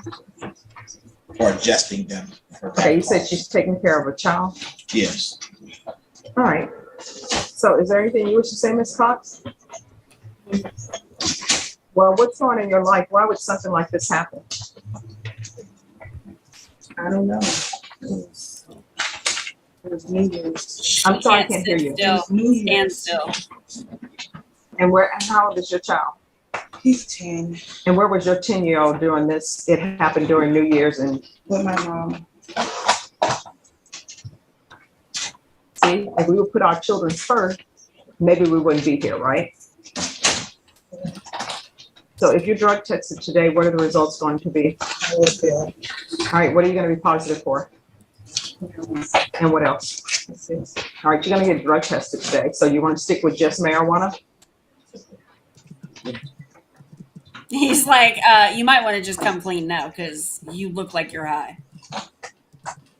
or adjusting them for that. Okay, you said she's taking care of a child? Yes. All right. So is there anything you wish to say, Ms. Cox? Well, what's going on in your life? Why would something like this happen? I don't know. It was New Year's. I'm sorry, I can't hear you. Stand still. And how old is your child? He's 10. And where was your 10-year-old doing this? It happened during New Year's and. With my mom. See, if we would put our children first, maybe we wouldn't be here, right? So if you're drug tested today, what are the results going to be? I will fail. All right, what are you going to be positive for? And what else? All right, you're going to get drug tested today. So you want to stick with just marijuana? He's like, you might want to just come clean now because you look like you're high.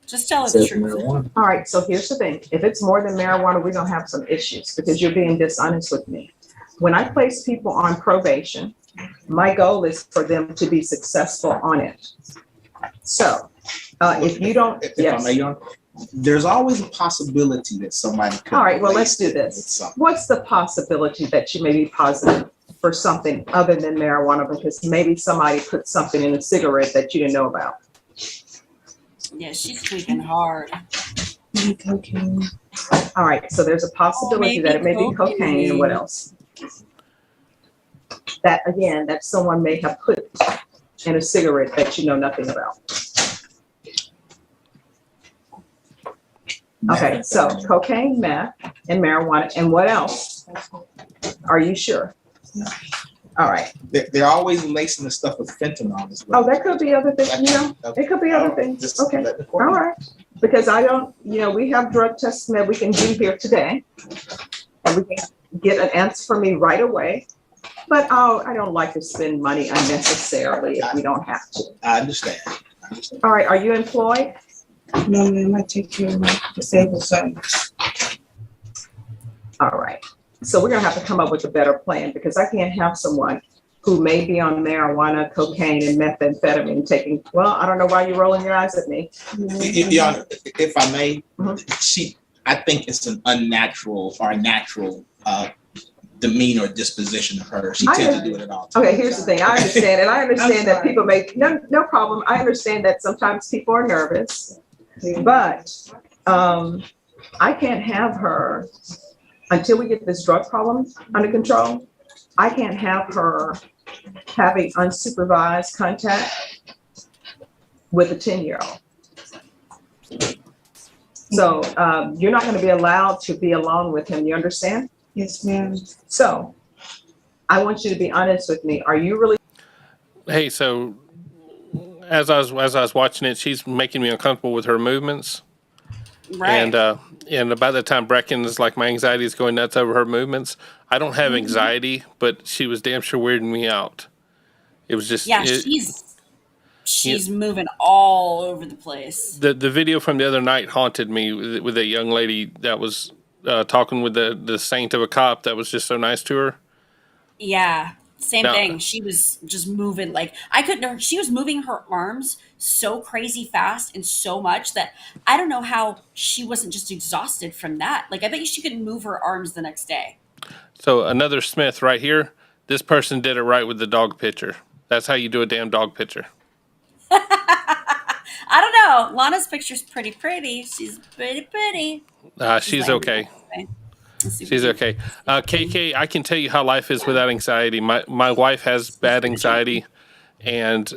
Just tell us the truth. All right, so here's the thing. If it's more than marijuana, we're going to have some issues because you're being dishonest with me. When I place people on probation, my goal is for them to be successful on it. So if you don't, If I may, Your Honor, there's always a possibility that somebody could. All right, well, let's do this. What's the possibility that you may be positive for something other than marijuana because maybe somebody put something in a cigarette that you didn't know about? Yeah, she's tweaking hard. Maybe cocaine. All right, so there's a possibility that it may be cocaine and what else? That again, that someone may have put and a cigarette that you know nothing about. Okay, so cocaine, meth, and marijuana, and what else? Are you sure? All right. They're always lacing the stuff with fentanyl as well. Oh, that could be other things, you know, it could be other things. Okay, all right. Because I don't, you know, we have drug testing that we can do here today. And we can get an answer from me right away. But I don't like to spend money unnecessarily if we don't have to. I understand. All right, are you employed? No, ma'am, I take care of my disabled son. All right. So we're gonna have to come up with a better plan because I can't have someone who may be on marijuana, cocaine, and methamphetamine taking, well, I don't know why you're rolling your eyes at me. Your Honor, if I may, I think it's an unnatural or a natural demeanor or disposition of her. She tends to do it at all times. Okay, here's the thing. I understand, and I understand that people make, no problem. I understand that sometimes people are nervous, but I can't have her, until we get this drug problem under control, I can't have her having unsupervised contact with a 10-year-old. So you're not going to be allowed to be alone with him. You understand? Yes, ma'am. So I want you to be honest with me. Are you really? Hey, so as I was watching it, she's making me uncomfortable with her movements. Right. And about the time Brecken is like, my anxiety is going nuts over her movements. I don't have anxiety, but she was damn sure weirding me out. It was just she's moving all over the place. The video from the other night haunted me with a young lady that was talking with the saint of a cop that was just so nice to her. Yeah. Same thing. She was just moving like she was moving her arms so crazy fast and so much that I don't know how she wasn't just exhausted from that. Like I bet you she couldn't move her arms the next day. So another Smith right here. This person did it right with the dog picture. That's how you do a damn dog picture. I don't know. Lana's picture's pretty. She's pretty. She's okay. She's okay. KK, I can tell you how life is without anxiety. My wife has bad anxiety, and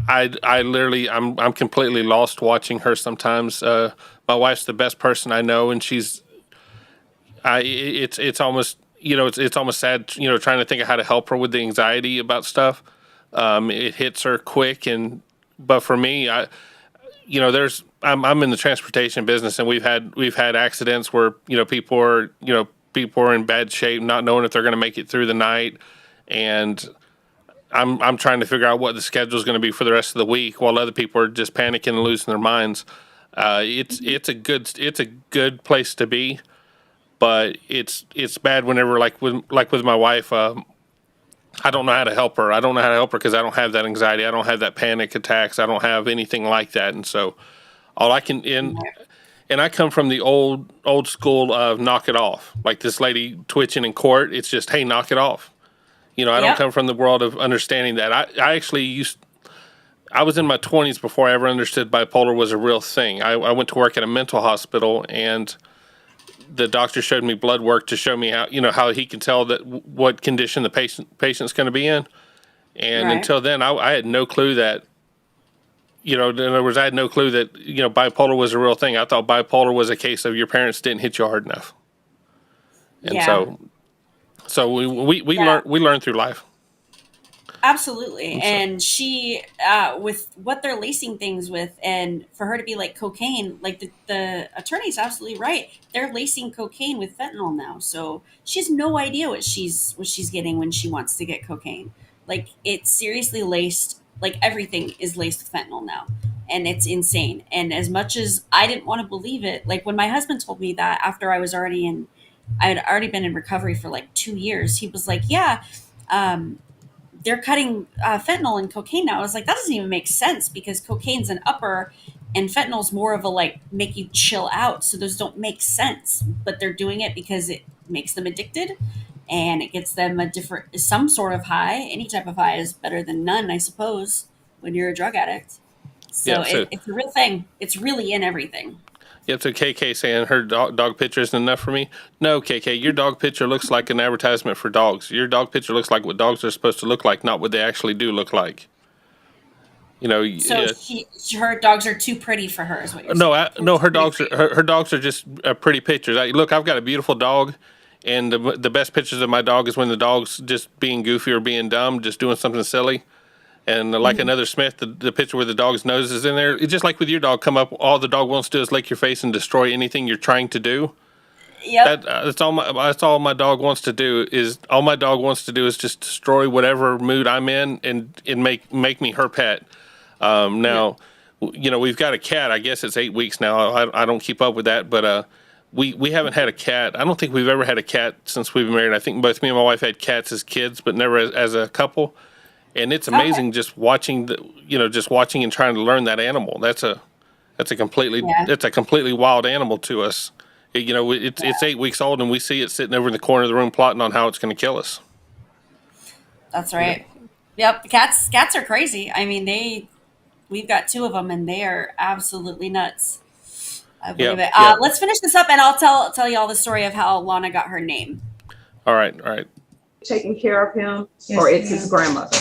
I literally I'm completely lost watching her sometimes. My wife's the best person I know, and it's almost it's almost sad trying to think of how to help her with the anxiety about stuff. It hits her quick, but for me, I'm in the transportation business, and we've had accidents where people are in bad shape, not knowing if they're going to make it through the night, and I'm trying to figure out what the schedule is going to be for the rest of the week, while other people are just panicking and losing their minds. It's a good place to be, but it's bad whenever like with my wife. I don't know how to help her. I don't know how to help her because I don't have that anxiety. I don't have that panic attacks. I don't have anything like that. And so all I can, and I come from the old school of knock it off. Like this lady twitching in court, it's just, hey, knock it off. I don't come from the world of understanding that. I actually I was in my 20s before I ever understood bipolar was a real thing. I went to work at a mental hospital, and the doctor showed me blood work to show me how he can tell that what condition the patient's going to be in. And until then, I had no clue that, in other words, I had no clue that, bipolar was a real thing. I thought bipolar was a case of your parents didn't hit you hard enough. And so we learn through life. Absolutely. And she, with what they're lacing things with, and for her to be like cocaine, like the attorney's absolutely right. They're lacing cocaine with fentanyl now. So she has no idea what she's getting when she wants to get cocaine. Like it's seriously laced, like everything is laced with fentanyl now. And it's insane. And as much as I didn't want to believe it, like when my husband told me that after I had already been in recovery for like 2 years, he was like, yeah, they're cutting fentanyl and cocaine now. I was like, that doesn't even make sense because cocaine's an upper and fentanyl's more of a like make you chill out. So those don't make sense, but they're doing it because it makes them addicted and it gets them some sort of high. Any type of high is better than none, I suppose, when you're a drug addict. So it's a real thing. It's really in everything. Yep, so KK saying her dog picture isn't enough for me. No, KK, your dog picture looks like an advertisement for dogs. Your dog picture looks like what dogs are supposed to look like, not what they actually do look like. You know, So her dogs are too pretty for her, is what you're no, saying. no, her dogs are just pretty pictures. Look, I've got a beautiful dog, and the best pictures of my dog is when the dog's just being goofy or being dumb, just doing something silly. And like another Smith, the picture where the dog's nose is in there, it's just like with your dog. Come up, all the dog wants to do is lick your face and destroy anything you're trying to do. Yep. That's all my dog wants to do is just destroy whatever mood I'm in and make me her pet. Now, you know, we've got a cat. I guess it's 8 weeks now. I don't keep up with that, but we haven't had a cat. I don't think we've ever had a cat since we've been married. I think both me and my wife had cats as kids, but never as a couple. And it's amazing just watching and trying to learn that animal. That's a completely wild animal to us. It's 8 weeks old, and we see it sitting over in the corner of the room plotting on how it's going to kill us. That's right. Yep. Cats are crazy. I mean, we've got 2 of them, and they are absolutely nuts. I believe it. Let's finish this up, and I'll tell you all the story of how Lana got her name. All right. Taking care of him, or it's his grandmother?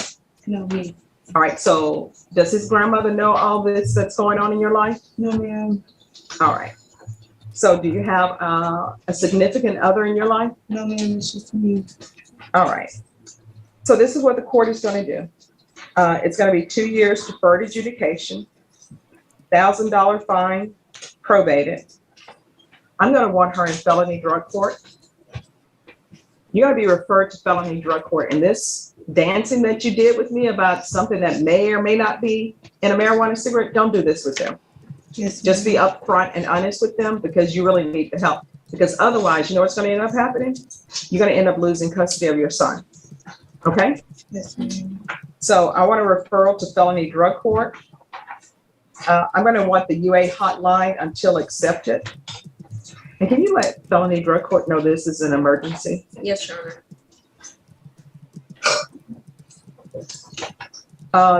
No, me. All right, so does his grandmother know all this that's going on in your life? No, ma'am. All right. So do you have a significant other in your life? No, ma'am, it's just me. All right. So this is what the court is going to do. It's going to be 2 years deferred adjudication, $1,000 fine, probated. I'm going to want her in felony drug court. You're going to be referred to felony drug court. And this dancing that you did with me about something that may or may not be in a marijuana cigarette, don't do this with them. Yes, just be upfront and honest with them, because you really need the help. Because otherwise, you know what's going to end up happening? You're going to end up losing custody of your son. Okay? Yes, ma'am. So I want a referral to felony drug court. I'm going to want the UA hotline until accepted. And can you let felony drug court know this is an emergency? Yes, Your Honor.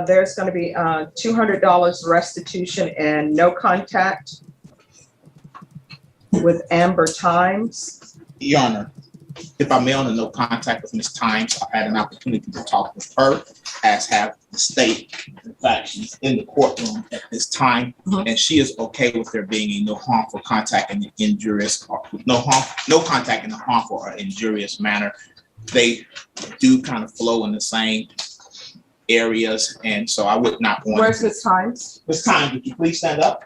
There's going to be $200 restitution and no contact with Amber Times. Your Honor, if I may, on the no contact with Ms. Times, I've had an opportunity to talk with her, as have the state. In fact, she's in the courtroom at this time, and she is okay with there being a no harmful contact in the injurious, or no contact in a harmful or injurious manner. They do kind of flow in the same areas, and so I would not want. Where's Ms. Times? Ms. Times, would you please stand up?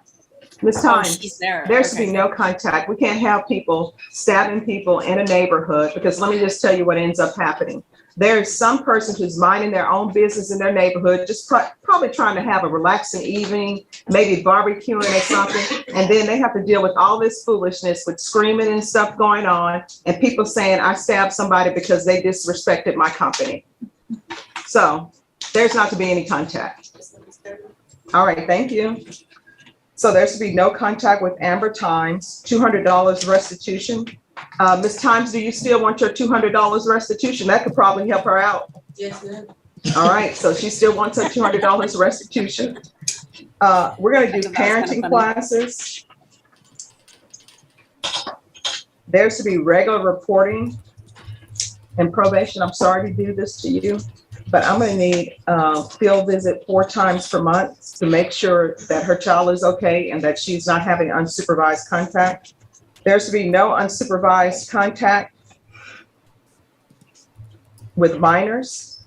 Ms. Times, she's there. There should be no contact. We can't have people stabbing people in a neighborhood, because let me just tell you what ends up happening. There's some person who's minding their own business in their neighborhood, just probably trying to have a relaxing evening, maybe barbecuing or something, and then they have to deal with all this foolishness with screaming and stuff going on, and people saying I stabbed somebody because they disrespected my company. So there's not to be any contact. All right, thank you. So there should be no contact with Amber Times, $200 restitution. Ms. Times, do you still want your $200 restitution? That could probably help her out. Yes, ma'am. All right, so she still wants her $200 restitution. We're gonna do parenting classes. There should be regular reporting and probation. I'm sorry to do this to you, but I'm gonna need field visit 4 times per month to make sure that her child is okay and that she's not having unsupervised contact. There should be no unsupervised contact with minors.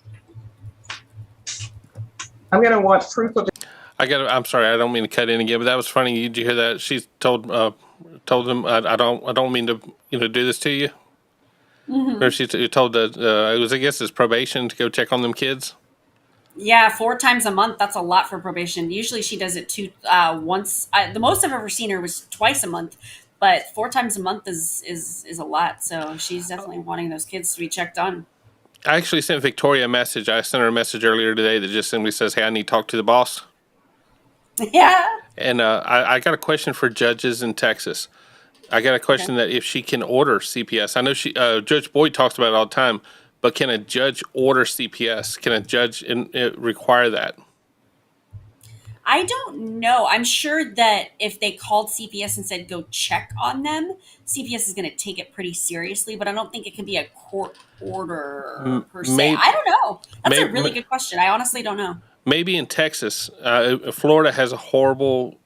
I'm gonna want proof of. I'm sorry, I don't mean to cut in again, but that was funny. Did you hear that? She told them, I don't mean to do this to you. Mm-hmm. Or she told it was, I guess, it's probation to go check on them kids. Yeah, 4 times a month. That's a lot for probation. Usually she does it once. The most I've ever seen her was twice a month, but 4 times a month is a lot. So she's definitely wanting those kids to be checked on. I actually sent Victoria a message. I sent her a message earlier today that just simply says, "Hey, I need to talk to the boss." Yeah. And I got a question for judges in Texas. I got a question that if she can order CPS. I know Judge Boyd talks about it all the time, but can a judge order CPS? Can a judge require that? I don't know. I'm sure that if they called CPS and said go check on them, CPS is going to take it pretty seriously, but I don't think it can be a court order per se. I don't know. That's a really good question. I honestly don't know. maybe in Texas, Florida has a horrible,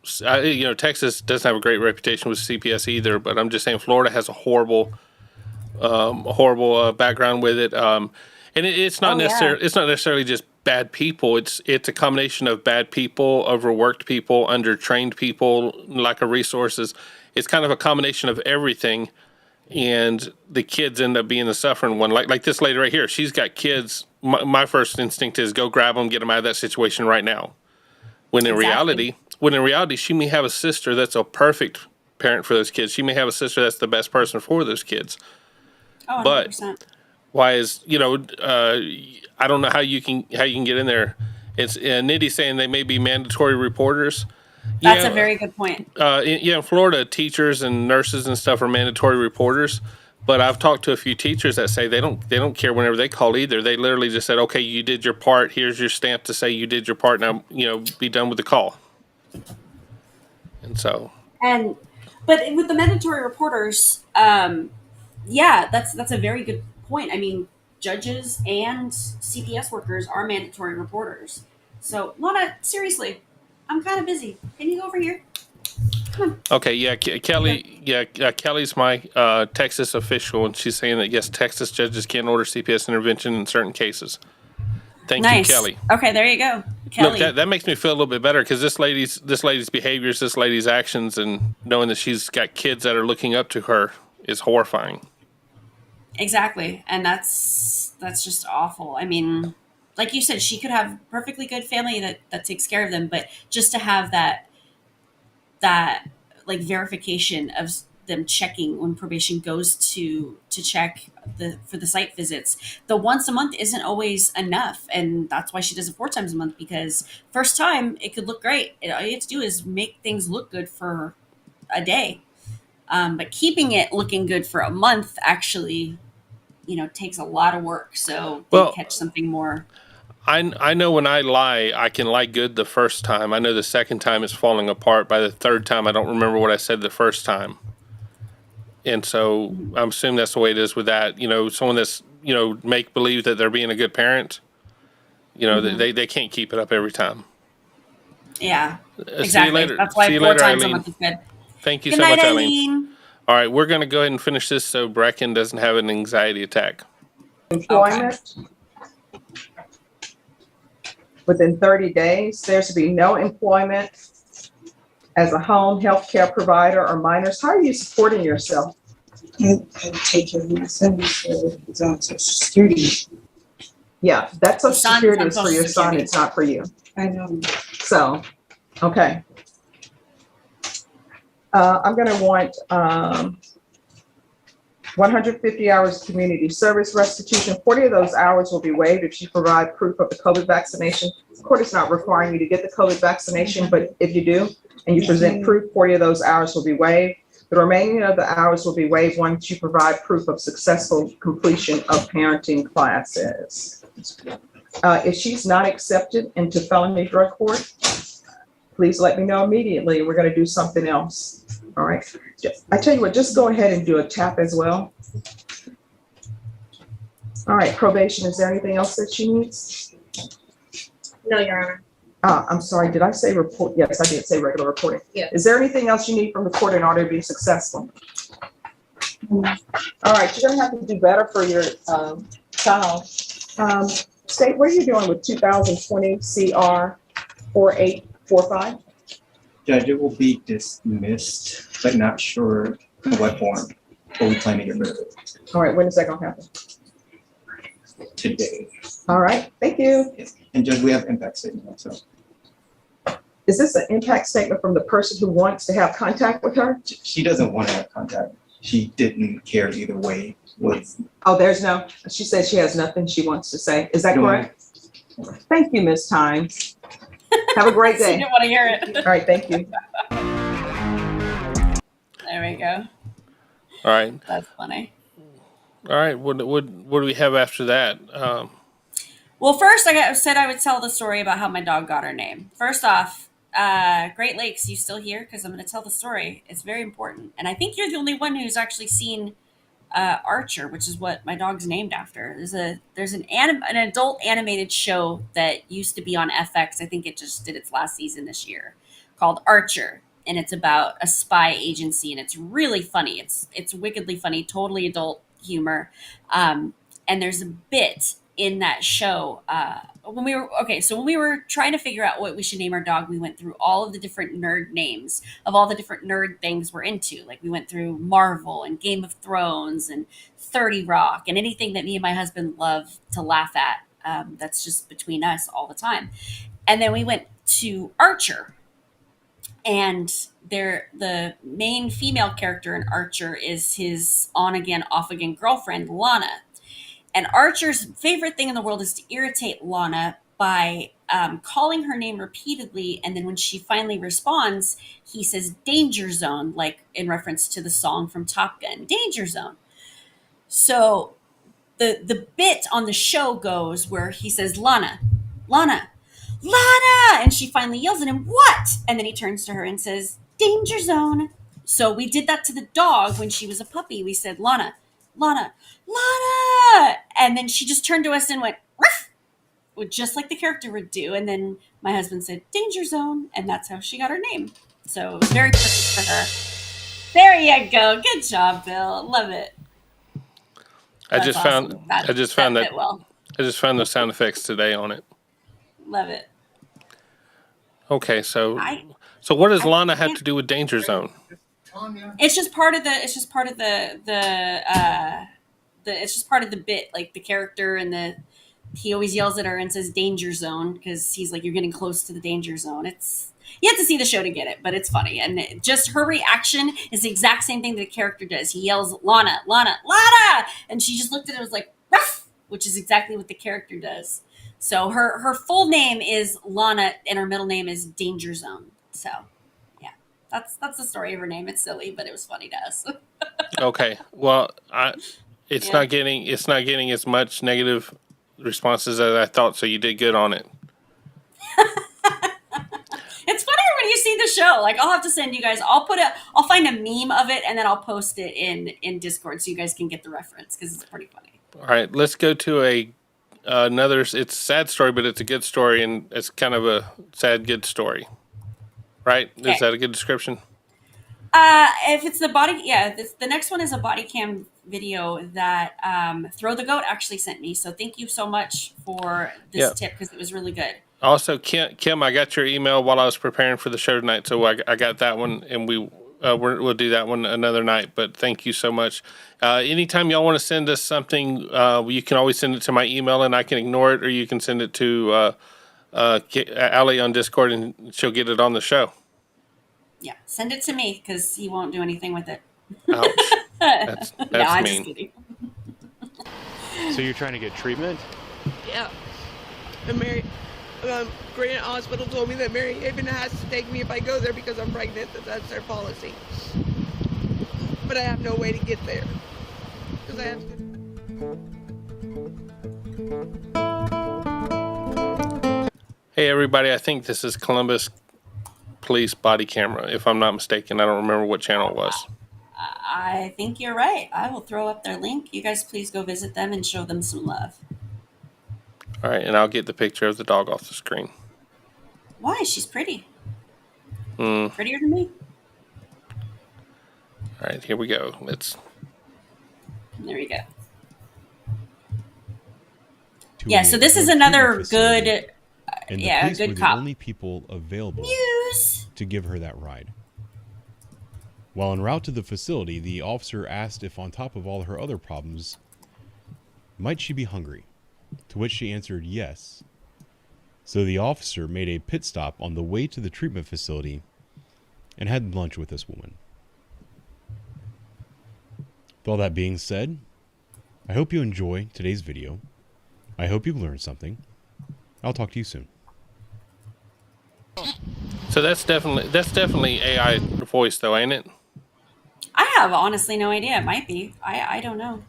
Texas doesn't have a great reputation with CPS either, but I'm just saying Florida has a horrible background with it. And it's not necessarily just bad people. It's a combination of bad people, overworked people, undertrained people, lack of resources. It's kind of a combination of everything. And the kids end up being the suffering one. Like this lady right here, she's got kids. My first instinct is go grab them, get them out of that situation right now. When in reality, she may have a sister that's a perfect parent for those kids. She may have a sister that's the best person for those kids. Oh, 100%. But why is I don't know how you can get in there. It's Nitty's saying they may be mandatory reporters. That's a very good point. In Florida, teachers and nurses and stuff are mandatory reporters. But I've talked to a few teachers that say they don't care whenever they call either. They literally just said, "Okay, you did your part. Here's your stamp to say you did your part. Now, be done with the call." And so. But with the mandatory reporters, that's a very good point. I mean, judges and CPS workers are mandatory reporters. So, Lana, seriously, I'm kind of busy. Can you go over here? Come on. Okay, yeah, Kelly. Yeah, Kelly's my Texas official, and she's saying that yes, Texas judges can order CPS intervention in certain cases. Thank you, Kelly. Okay, there you go, Kelly. Look, that makes me feel a little bit better because this lady's behaviors, this lady's actions, and knowing that she's got kids that are looking up to her is horrifying. Exactly, and that's just awful. I mean, like you said, she could have perfectly good family that takes care of them, but just to have that like verification of them checking when probation goes to check for the site visits, the once a month isn't always enough, and that's why she does it 4 times a month, because first time it could look great. All you have to do is make things look good for a day, but keeping it looking good for a month actually takes a lot of work, so they catch something more. I know when I lie, I can lie good the first time. I know the second time is falling apart. By the third time, I don't remember what I said the first time. And so I'm assuming that's the way it is with that. Someone that's, make believe that they're being a good parent, they can't keep it up every time. Yeah, exactly. See you later. That's why See you 4 later, times Eileen. a month is good. Thank you Good so night, much, Eileen. All right, we're going to go ahead and finish this so Brecken doesn't have an anxiety attack. Employment. Within 30 days, there should be no employment as a home health care provider or minors. How are you supporting yourself? I take care of my son, so it's on Social Security. Yeah, that's Social Son's Security on is for Social your son, Security. it's not for you. I know. So, okay. I'm gonna want 150 hours of community service restitution. 40 of those hours will be waived if you provide proof of the COVID vaccination. The court is not requiring you to get the COVID vaccination, but if you do and you present proof, 40 of those hours will be waived. The remaining of the hours will be waived once you provide proof of successful completion of parenting classes. If she's not accepted into felony drug court, please let me know immediately. We're going to do something else. All right. I tell you what, just go ahead and do a tap as well. All right, probation. Is there anything else that she needs? No, Your Honor. I'm sorry, did I say report? Yes, I did say regular reporting. Yeah. Is there anything else you need from the court in order to be successful? All right, you're gonna have to do better for your child. State, what are you doing with 2020 CR 4845? Judge, it will be dismissed, but not sure in what form, but we plan to get rid of it All right, when is that gonna happen? today. All right, thank you. Yes. And Judge, we have impact statement also. Is this an impact statement from the person who wants to have contact with her? She doesn't want to have contact. She didn't care either way. Oh, there's no, she said she has nothing she wants to say. Is that No. correct? Thank you, Ms. Tynes. Have a great She day. didn't want to hear it. All right, thank you. There we go. All right. That's funny. All right. What do we have after that? Well, first said I would tell the story about how my dog got her name. First off, Great Lakes, you still here? Because I'm going to tell the story. It's very important. And I think you're the only one who's actually seen Archer, which is what my dog's named after. There's an adult animated show that used to be on FX. I think it just did its last season this year, called Archer, and it's about a spy agency, and it's really funny. It's wickedly funny, totally adult humor. And there's a bit in that show when we were trying to figure out what we should name our dog. We went through all of the different nerd names of all the different nerd things we're into. Like we went through Marvel and Game of Thrones and 30 Rock and anything that me and my husband love to laugh at. That's just between us all the time. And then we went to Archer, and the main female character in Archer is his on again, off again girlfriend, Lana. And Archer's favorite thing in the world is to irritate Lana by calling her name repeatedly. And then when she finally responds, he says danger zone, like in reference to the song from Top Gun, Danger Zone. So the bit on the show goes where he says, Lana, Lana, Lana. And she finally yells at him, what? And then he turns to her and says, danger zone. So we did that to the dog when she was a puppy. We said, Lana, Lana, Lana. And then she just turned to us and went, ruff, just like the character would do. And then my husband said, danger zone. And that's how she got her name. So it was very perfect for her. There you go. Good job, Bill. Love it. I just found fit well. I just found the sound effects today on it. Love it. Okay, so what does Lana have to do with Danger Zone? It's just part of the. It's just part of it's just part of the bit, like the character and he always yells at her and says danger zone because he's like, you're getting close to the danger zone. You have to see the show to get it, but it's funny. And just her reaction is the exact same thing that the character does. He yells, Lana, Lana, Lana! And she just looked at it and was like, ruff, which is exactly what the character does. So her full name is Lana and her middle name is Danger Zone. So yeah, that's the story of her name. It's silly, but it was funny to us. Okay. Well, it's not getting as much negative responses as I thought, so you did good on it. It's funnier when you see the show. Like I'll have to send you guys. I'll find a meme of it and then I'll post it in Discord so you guys can get the reference because it's pretty funny. All right, let's go to another. It's a sad story, but it's a good story, and it's kind of a sad good story, right? Okay. Is that a good description? If it's the body, the next one is a body cam video that Throw the Goat actually sent me. So thank you so much for this tip because it was really good. Also, Kim, I got your email while I was preparing for the show tonight, so I got that one, and we'll do that one another night. But thank you so much. Anytime y'all want to send us something, you can always send it to my email, and I can ignore it, or you can send it to Alli on Discord, and she'll get it on the show. Yeah, send it to me because he won't do anything with it. Ouch. That's I'm mean. just kidding. So you're trying to get treatment? Yeah. And Mary, Granite Hospital told me that Mary Haven has to take me if I go there because I'm pregnant. That's their policy. But I have no way to get there because I have to. Hey, everybody. I think this is Columbus Police body camera, if I'm not mistaken. I don't remember what channel it was. I think you're right. I will throw up their link. You guys please go visit them and show them some love. All right, and I'll get the picture of the dog off the screen. Why? She's pretty. Prettier than me. All right, here we go. There we go. So this is another good, and the police were good the cop. only people available News. to give her that ride. While en route to the facility, the officer asked if on top of all her other problems, might she be hungry? To which she answered yes. So the officer made a pit stop on the way to the treatment facility and had lunch with this woman. With all that being said, I hope you enjoy today's video. I hope you learned something. I'll talk to you soon. So that's definitely AI voice, though, ain't it? I have honestly no idea. It might be. I don't know.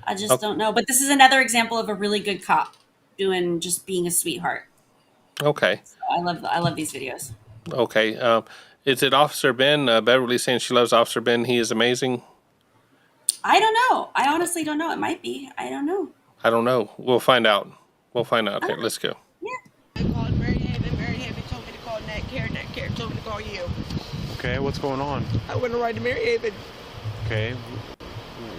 I just don't know. But this is another example of a really good cop being a sweetheart. Okay. So I love these videos. Okay. Is it Officer Ben? Beverly saying she loves Officer Ben. He is amazing. I don't know. I honestly don't know. It might be. I don't know. I don't know. We'll find out. We'll find out. Here, Okay. let's go. I called Mary Haven. Mary Haven told me to call Nat Care. Nat Care told me to call you. Okay, what's going on? I went to ride to Mary Haven. Okay.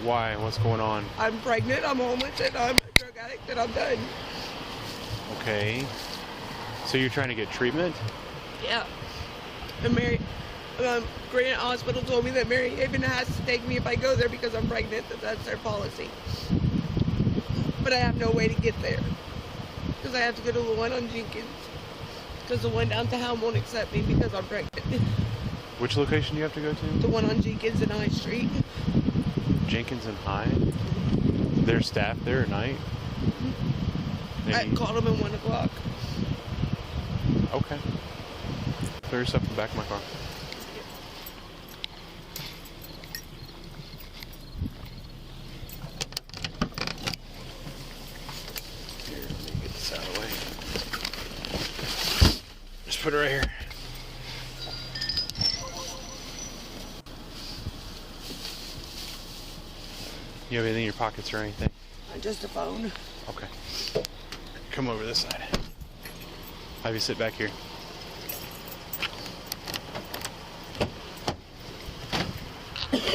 Why? What's going on? I'm pregnant. I'm homeless, and I'm a drug addict, and I'm done. Okay. So you're trying to get treatment? Yeah. And Granite Hospital told me that Mary Haven has to take me if I go there because I'm pregnant. That's their policy. But I have no way to get there because I have to go to the one on Jenkins because the one downtown won't accept me because I'm pregnant. Which location do you have to go to? The one on Jenkins and High Street. Jenkins and High? There's staff there at night? I called them at 1 o'clock. Okay. Throw your stuff in the back of my car. Here, let me get this out of the way. Just put it right here. You have anything in your pockets or anything? Just a phone. Okay. Come over this side. Have you sit back here. Let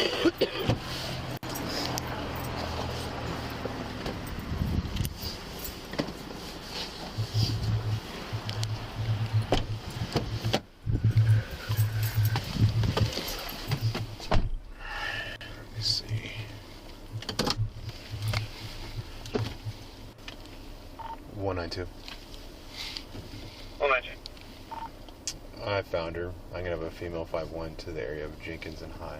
me see. 192. 192. I found her. I'm gonna have a female 5-1 to the area of Jenkins and High.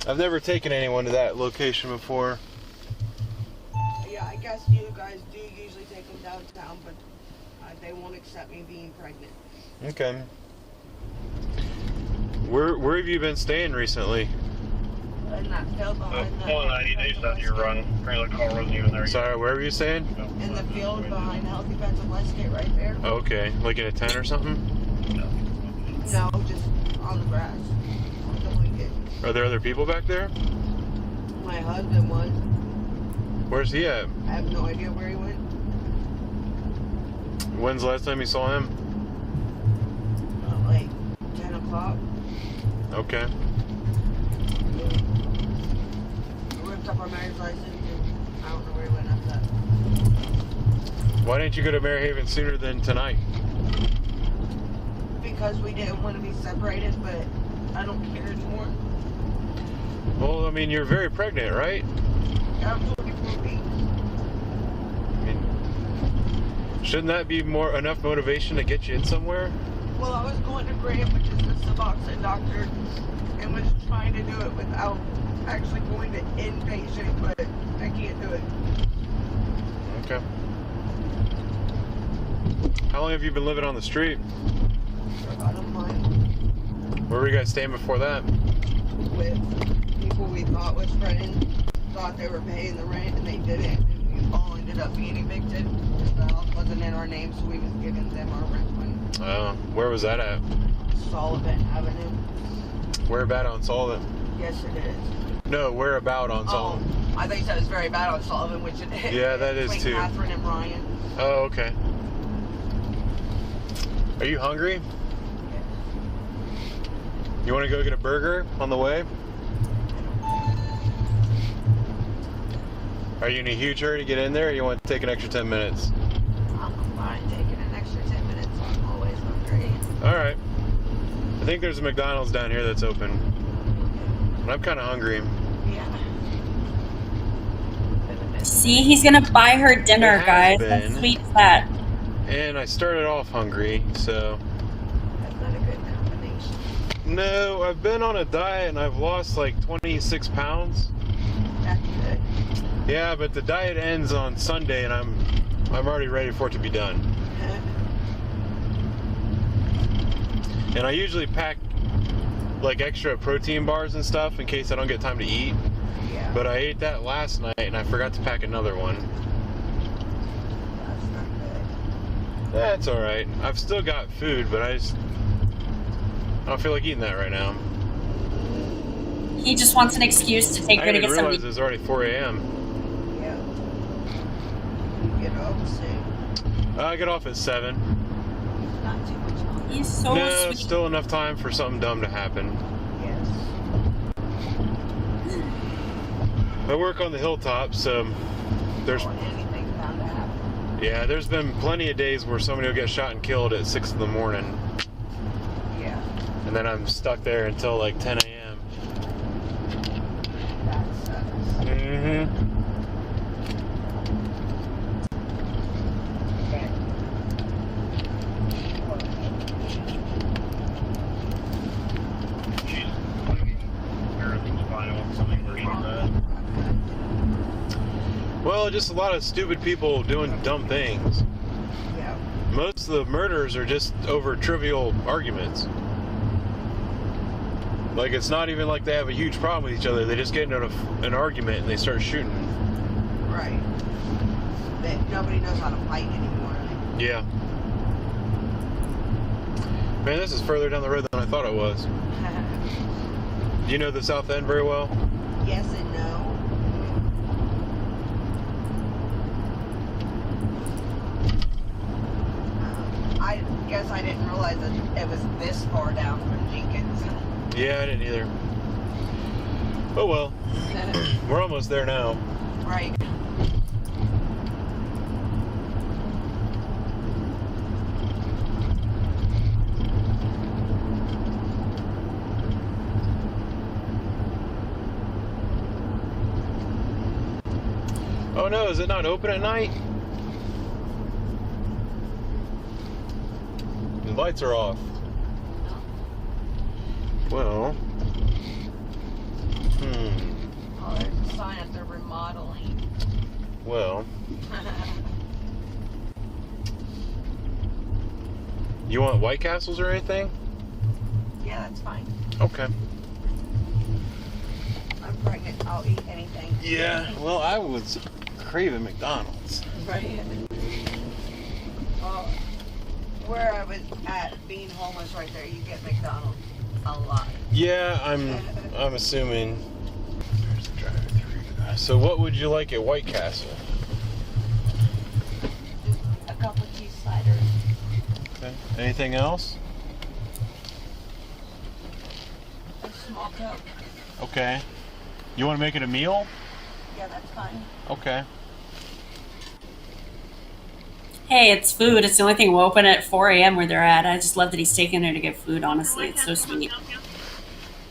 I've never taken anyone to that location before. Yeah, I guess you guys do usually take them downtown, but they won't accept me being pregnant. Okay. Where have you been staying recently? In that field behind the... 190 days out your run. Apparently the car wasn't even there yet. Sorry, where were you staying? In the field behind the Healthy Pets of Westgate right there. Okay, like in a tent or something? No, just on the grass. Are there other people back there? My husband was. Where's he at? I have no idea where he went. When's the last time you saw him? Like 10 o'clock. Okay. We ripped up our marriage license and I don't know where he went after that. Why didn't you go to Maryhaven sooner than tonight? Because we didn't want to be separated, but I don't care anymore. Well, I mean, you're very pregnant, right? I'm 44 weeks. I mean, shouldn't that be enough motivation to get you in somewhere? Well, I was going to Graham, which is the Suboxone doctor, and was trying to do it without actually going to inpatient, but I can't do it. Okay. How long have you been living on the street? For about a month. Where were you guys staying before that? With people we thought was friends, thought they were paying the rent, and they didn't. And we all ended up being evicted because the house wasn't in our name, so we was giving them our rent money. Where was that at? Sullivan Avenue. Where about on Sullivan? Yes, it is. No, where about on Sullivan? I think that was very bad on Sullivan, which it is. Yeah, that is between too. Catherine and Ryan. Oh, okay. Are you hungry? You want to go get a burger on the way? Are you in a huge hurry to get in there, or you want to take an extra 10 minutes? I'm fine taking an extra 10 minutes. I'm always hungry. All right. I think there's a McDonald's down here that's open. And I'm kind of hungry. Yeah. See, he's gonna buy her dinner, guys. How sweet is that? And I started off hungry, so... That's not a good combination. No, I've been on a diet and I've lost like 26 pounds. That's good. Yeah, but the diet ends on Sunday and I'm already ready for it to be done. And I usually pack like extra protein bars and stuff in case I don't get time to eat. Yeah. But I ate that last night and I forgot to pack another one. That's not good. That's alright. I've still got food, but I don't feel like eating that right now. He just wants an excuse to take I her to didn't get some. realize it was already 4 a.m. Yeah. Get off soon. I get off at 7. Not too much longer. He's so No, sweet. still enough time for something dumb to happen. Yes. I work on the hilltop, so there's Anything's bound to happen. yeah, there's been plenty of days where somebody will get shot and killed at 6 in the morning, Yeah. and then I'm stuck there until like 10 a.m. That sucks. Mm-hmm. Okay. Well, just a lot of stupid people doing dumb things. Yeah. Most of the murders are just over trivial arguments. Like, it's not even like they have a huge problem with each other. They just get into an argument and they start shooting. Right. That nobody knows how to fight anymore. Yeah. Man, this is further down the road than I thought it was. Do you know the South End very well? Yes and no. I guess I didn't realize that it was this far down from Jenkins. Yeah, I didn't either. Oh well. We're almost there now. Right. Oh no, is it not open at night? The lights are off. Well. Oh, there's a sign that they're remodeling. Well. You want White Castles or anything? Yeah, that's fine. Okay. I'm pregnant. I'll eat anything. Yeah, well, I was craving McDonald's. Right. Where I was at, being homeless right there, you get McDonald's a lot. Yeah, I'm assuming. There's the drive-thru. So what would you like at White Castle? A couple of cheese sliders. Okay. Anything else? A small Coke. Okay. You want to make it a meal? Yeah, that's fine. Okay. Hey, it's food. It's the only thing we'll open at 4 a.m. where they're at. I just love that he's taking her to get food, honestly. It's so sweet.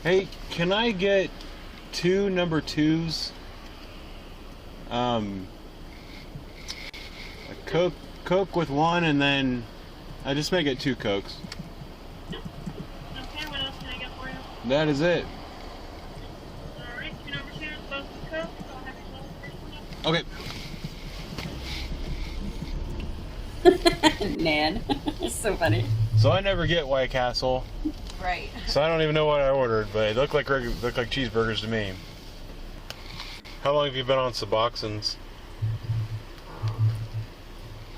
Hey, can I get 2 number 2s? A Coke with 1, and then I just make it 2 Cokes. Okay, what else can I get for you? That is it. Alright, 2 number 2s, both with Coke. I'll have your Okay. Man, it's so funny. So I never get White Castle. Right. So I don't even know what I ordered, but it looked like cheeseburgers to me. How long have you been on Suboxones?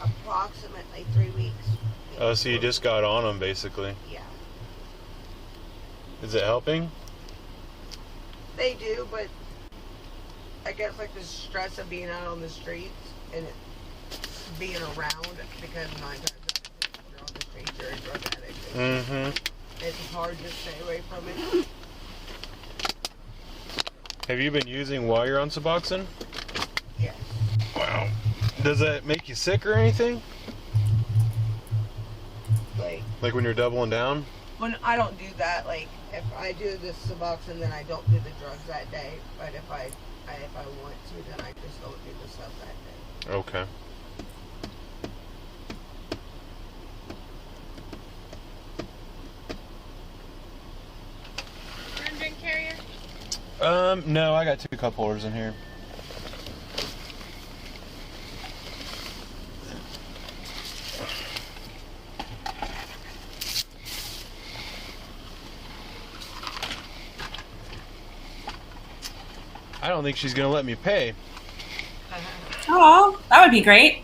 Approximately 3 weeks. Oh, so you just got on them, basically. Yeah. Is it helping? They do, but I guess like the stress of being out on the streets and being around, because 9 times out of 10 you're on the street, you're a drug addict. Mm-hmm. It's hard to stay away from it. Have you been using while you're on Suboxone? Yeah. Wow. Does that make you sick or anything? Like when you're doubling down? When I don't do that, like if I do the Suboxone, then I don't do the drugs that day. But if I want to, then I just don't do the stuff that day. Okay. drink carrier? No, I got 2 cup holders in here. I don't think she's gonna let me pay. Oh, that would be great.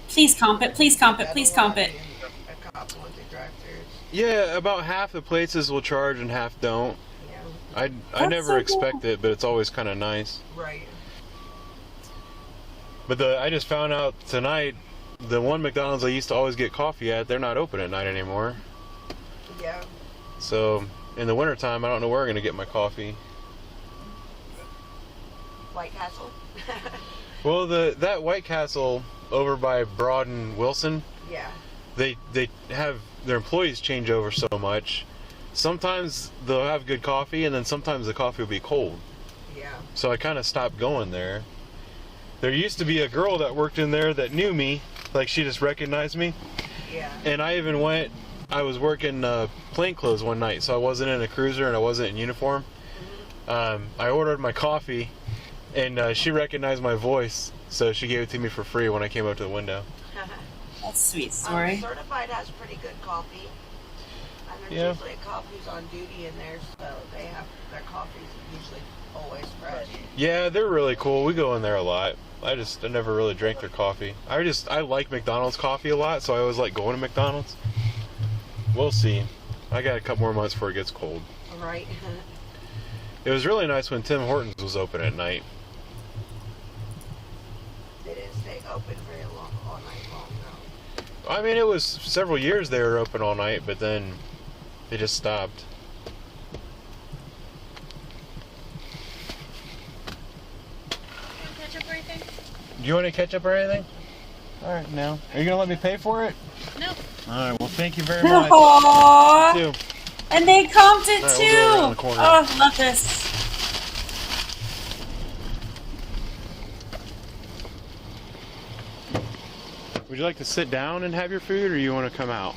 Please comp it. Please comp it. Please comp it. A cop wants to drive through. Yeah, about half the places will charge and half don't. Yeah. I never expect it, but it's always kind of nice. Right. But I just found out tonight, the one McDonald's I used to always get coffee at, they're not open at night anymore. Yeah. So in the wintertime, I don't know where I'm gonna get my coffee. White Castle. Well, that White Castle over by Broad and Wilson, Yeah. they have their employees change over so much. Sometimes they'll have good coffee, and then sometimes the coffee will be cold. Yeah. So I kind of stopped going there. There used to be a girl that worked in there that knew me, like she just recognized me. Yeah. And I even went, I was working plainclothes one night, so I wasn't in a cruiser and I wasn't in uniform. I ordered my coffee, and she recognized my voice, so she gave it to me for free when I came up to the window. That's a sweet story. Certified has pretty good coffee. And there's Yeah. usually coffees on duty in there, so they have their coffees usually always fresh. Yeah, they're really cool. We go in there a lot. I never really drank their coffee. I like McDonald's coffee a lot, so I always like going to McDonald's. We'll see. I got a couple more months before it gets cold. Right. It was really nice when Tim Hortons was open at night. They didn't stay open very long, all night long, though. I mean, it was several years they were open all night, but then they just stopped. Ketchup or anything? Do you want any ketchup or anything? All right, now. Are you going to let me pay for it? No. All right, well, thank you very much. Aww. You too. And they comped it All right, too. we'll go around the corner. Oh, love this. Would you like to sit down and have your food, or you want to come out?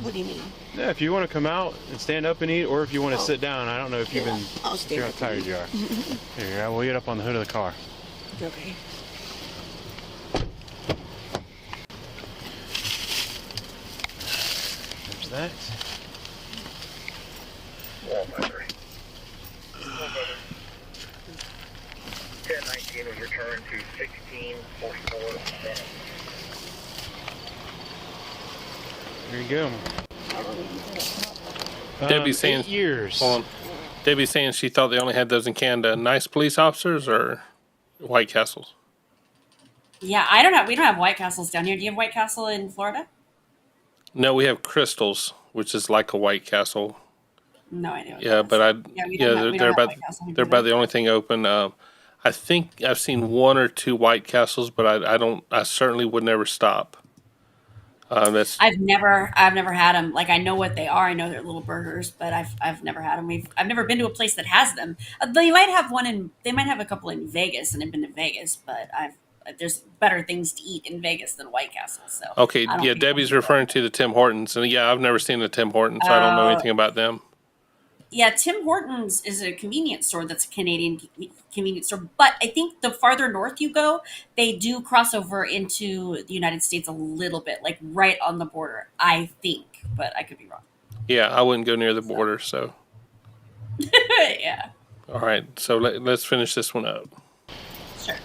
What do you mean? Yeah, if you want to come out and stand up and eat, or if you want to Oh. sit down. I don't know if you've been. I'll stand How up tired and you eat. are. Here you go. We'll get up on the hood of the car. Okay. There's that. Wall battery. 1019 will return to 1644 minutes. There you go. Debbie's saying 8 years. Hold on. Debbie's saying she thought they only had those in Canada. Nice police officers or White Castles? Yeah, we don't have White Castles down here. Do you have White Castle in Florida? No, we have Crystals, which is like a White Castle. No idea. Yeah, but we don't have they're about White Castle here they're about either. the only thing open. I think I've seen one or two White Castles, but I certainly would never stop. That's I've never had them. Like, I know what they are. I know they're little burgers, but I've never had them. I've never been to a place that has them. They might have they might have a couple in Vegas, and I've been to Vegas, but there's better things to eat in Vegas than White Castle. So okay. I don't Yeah, think Debbie's referring to the Tim Hortons, and yeah, I've never seen the Tim Hortons, so I don't know anything about them. Yeah, Tim Hortons is a convenience store that's a Canadian convenience store. But I think the farther north you go, they do cross over into the United States a little bit, like right on the border, I think. But I could be wrong. Yeah, I wouldn't go near the border, so. Yeah. All right, so let's finish this one up. Sure.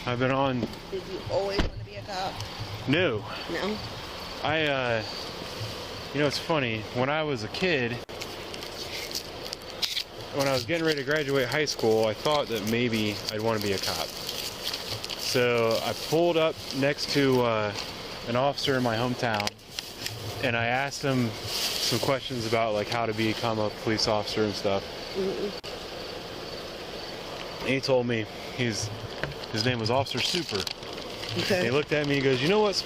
I've been on. Did you always want to be a cop? No. No? It's funny. When I was a kid, when I was getting ready to graduate high school, I thought that maybe I'd want to be a cop. So I pulled up next to an officer in my hometown, and I asked him some questions about like how to become a police officer and stuff. And he told me his name was Officer Super. Okay. And he looked at me and he goes, you know what?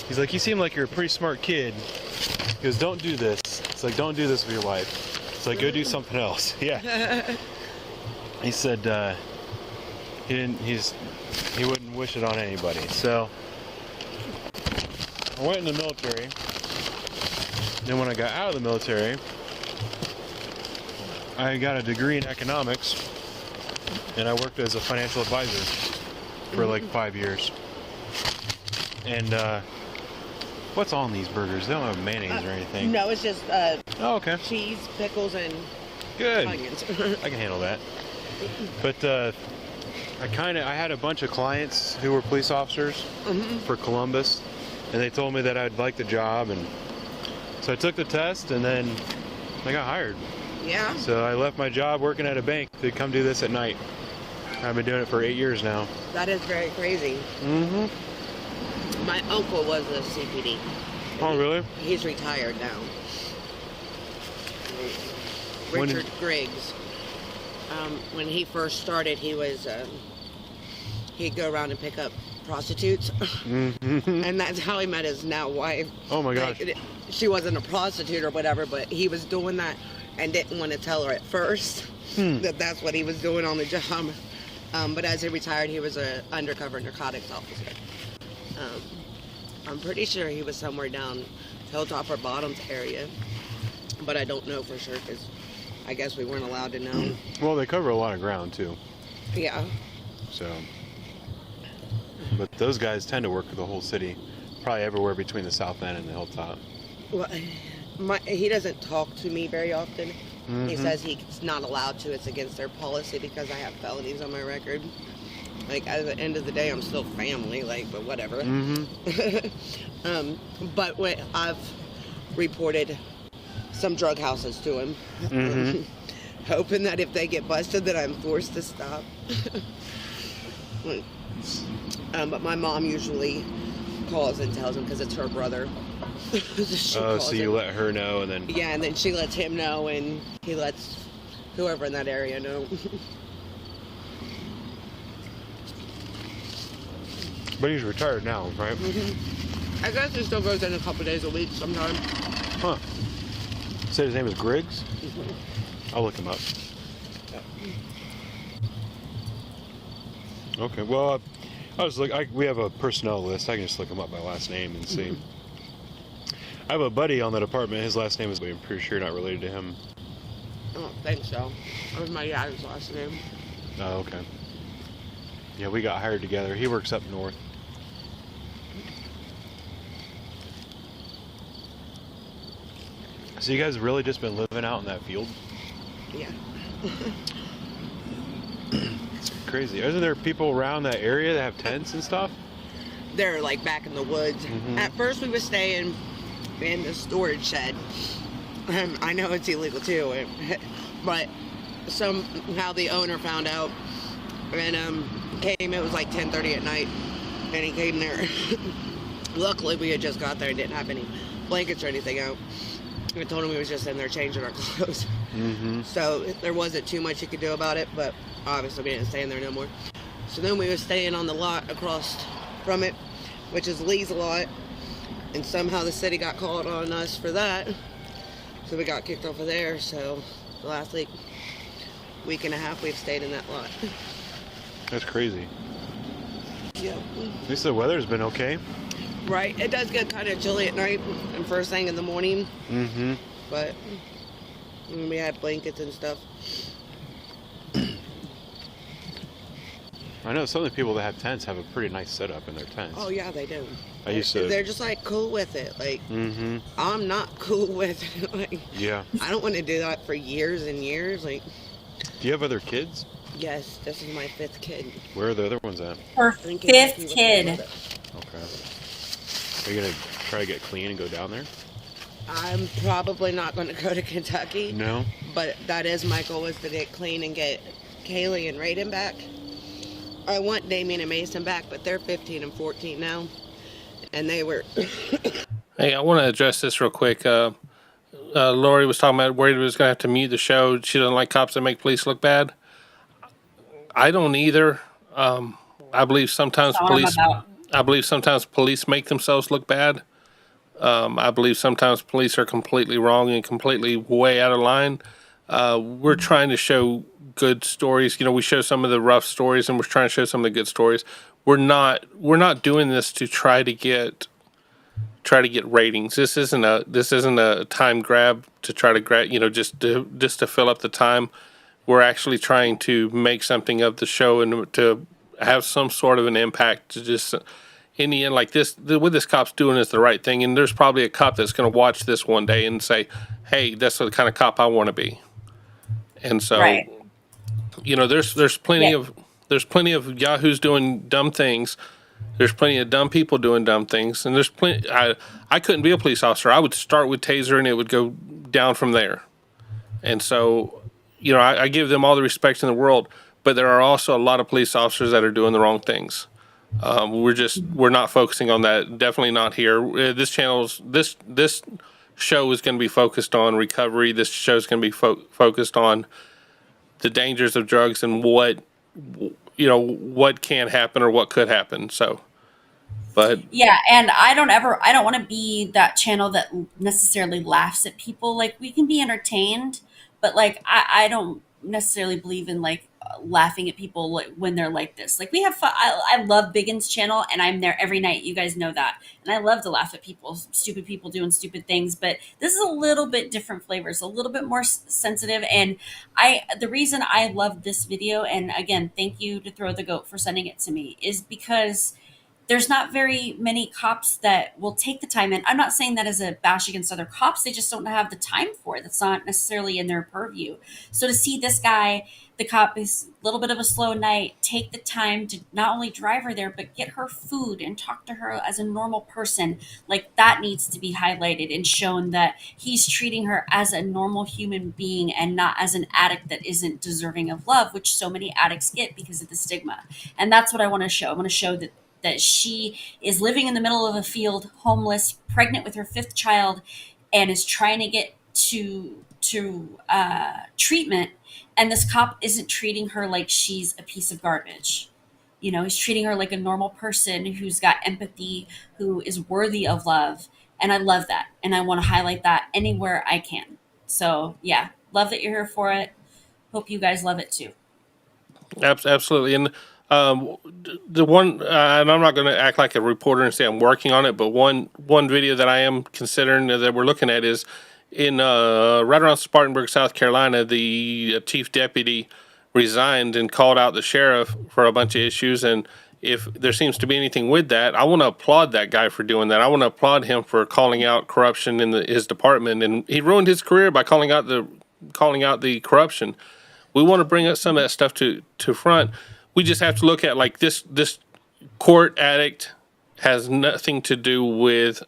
He's like, you seem like you're a pretty smart kid. He goes, don't do this. It's like, don't do this with your life. It's like, go do something else. Yeah. He said he wouldn't wish it on anybody. So I went in the military. Then when I got out of the military, I got a degree in economics, and I worked as a financial advisor for like 5 years. And what's on these burgers? They don't have mayonnaise or anything. No, it's just Oh, okay. cheese, pickles, and Good. onions. I can handle that. But I had a bunch of clients who were police officers for Columbus, and they told me that I'd like the job, and so I took the test, and then I got hired. Yeah. So I left my job working at a bank to come do this at night. I've been doing it for 8 years now. That is very crazy. Mm-hmm. My uncle was a CPD. Oh, really? He's retired now. Richard Griggs. When he first started, he was he'd go around and pick up prostitutes, and that's how he met his now wife. Oh my gosh! Like, she wasn't a prostitute or whatever, but he was doing that and didn't want to tell her at first that that's what he was doing on the job. But as he retired, he was an undercover narcotics officer. I'm pretty sure he was somewhere down Hilltop or Bottoms area, but I don't know for sure because I guess we weren't allowed to know. Well, they cover a lot of ground too. Yeah. So, but those guys tend to work for the whole city, probably everywhere between the South End and the Hilltop. Well, he doesn't talk to me very often. Mm-hmm. He says he's not allowed to. It's against their policy because I have felonies on my record. Like, at the end of the day, I'm still family, like, but whatever. Mm-hmm. But when I've reported some drug houses to him, hoping that if they get busted, that I'm forced to stop. But my mom usually calls and tells him because it's her brother. So you let her know, and then yeah, and then she lets him know, and he lets whoever in that area know. But he's retired now, right? I guess he still goes in a couple days a week sometimes. Huh. Say his name is Griggs? I'll look him up. Okay, well, I was we have a personnel list. I can just look him up by last name and see. I have a buddy on the department. His last name is, I'm pretty sure, not related to him. I don't think so. That was my dad's last name. Oh, okay. Yeah, we got hired together. He works up north. So you guys really just been living out in that field? Yeah. Crazy. Isn't there people around that area that have tents and stuff? They're like back in the woods. At first we were staying in the storage shed. I know it's illegal too, but somehow the owner found out and came. It was like 10:30 at night, and he came there. Luckily, we had just got there and didn't have any blankets or anything out. I told him we was just in there changing our clothes. So there wasn't too much you could do about it, but obviously we didn't stay in there no more. So then we were staying on the lot across from it, which is Lee's lot, and somehow the city got called on us for that. So we got kicked off of there. So the last week and a half we've stayed in that lot. That's crazy. Yeah. At least the weather's been okay. Right. It does get kind of chilly at night and first thing in the morning. But we had blankets and stuff. I know some of the people that have tents have a pretty nice setup in their tents. Oh yeah, they do. I used to. They're just like cool with it. Like I'm not cool with it. Like Yeah. I don't want to do that for years and years. Like. Do you have other kids? Yes, this is my 5th kid. Where are the other ones at? Her 5th kid. Okay. Are you gonna try to get clean and go down there? I'm probably not going to go to Kentucky. No. But that is my goal, is to get clean and get Kaylee and Raiden back. I want Damien and Mason back, but they're 15 and 14 now. And they were... Hey, I want to address this real quick. Lori was talking about worried was going to have to mute the show. She doesn't like cops that make police look bad. I don't either. I believe sometimes police make themselves look bad. I believe sometimes police are completely wrong and completely way out of line. We're trying to show good stories. You know, we show some of the rough stories, and we're trying to show some of the good stories. We're not doing this to try to get ratings. This isn't a time grab to try to grab, just to fill up the time. We're actually trying to make something of the show and to have some sort of an impact. To just in the end, like this, what this cop's doing is the right thing. And there's probably a cop that's going to watch this one day and say, "Hey, that's the kind of cop I want to be." And so, Right. there's plenty of There's plenty of yahoos doing dumb things. There's plenty of dumb people doing dumb things, and there's plenty. I couldn't be a police officer. I would start with taser, and it would go down from there. And so, you know, I give them all the respect in the world, but there are also a lot of police officers that are doing the wrong things. We're not focusing on that. Definitely not here. This show is going to be focused on recovery. This show is going to be focused on the dangers of drugs and what can happen or what could happen. So, but Yeah, and I don't want to be that channel that necessarily laughs at people. Like, we can be entertained, but like I don't necessarily believe in like laughing at people like when they're like this. Like, we have fun. I love Biggin's channel, and I'm there every night. You guys know that, and I love to laugh at people, stupid people doing stupid things. But this is a little bit different flavors, a little bit more sensitive. And the reason I love this video, and again, thank you to Throw the Goat for sending it to me, is because there's not very many cops that will take the time. And I'm not saying that as a bash against other cops. They just don't have the time for it. That's not necessarily in their purview. So to see this guy, the cop, is a little bit of a slow night, take the time to not only drive her there, but get her food and talk to her as a normal person, like that needs to be highlighted and shown that he's treating her as a normal human being and not as an addict that isn't deserving of love, which so many addicts get because of the stigma. And that's what I want to show. I want to show that she is living in the middle of a field, homeless, pregnant with her 5th child, and is trying to get to treatment. And this cop isn't treating her like she's a piece of garbage. You know, he's treating her like a normal person who's got empathy, who is worthy of love. And I love that. And I want to highlight that anywhere I can. So yeah, love that you're here for it. Hope you guys love it too. absolutely. And the one, and I'm not going to act like a reporter and say I'm working on it, but one video that I am considering that we're looking at is in right around Spartanburg, South Carolina. The chief deputy resigned and called out the sheriff for a bunch of issues. And if there seems to be anything with that, I want to applaud that guy for doing that. I want to applaud him for calling out corruption in his department, and he ruined his career by calling out the corruption. We want to bring up some of that stuff to front. We just have to look at like this court addict has nothing to do with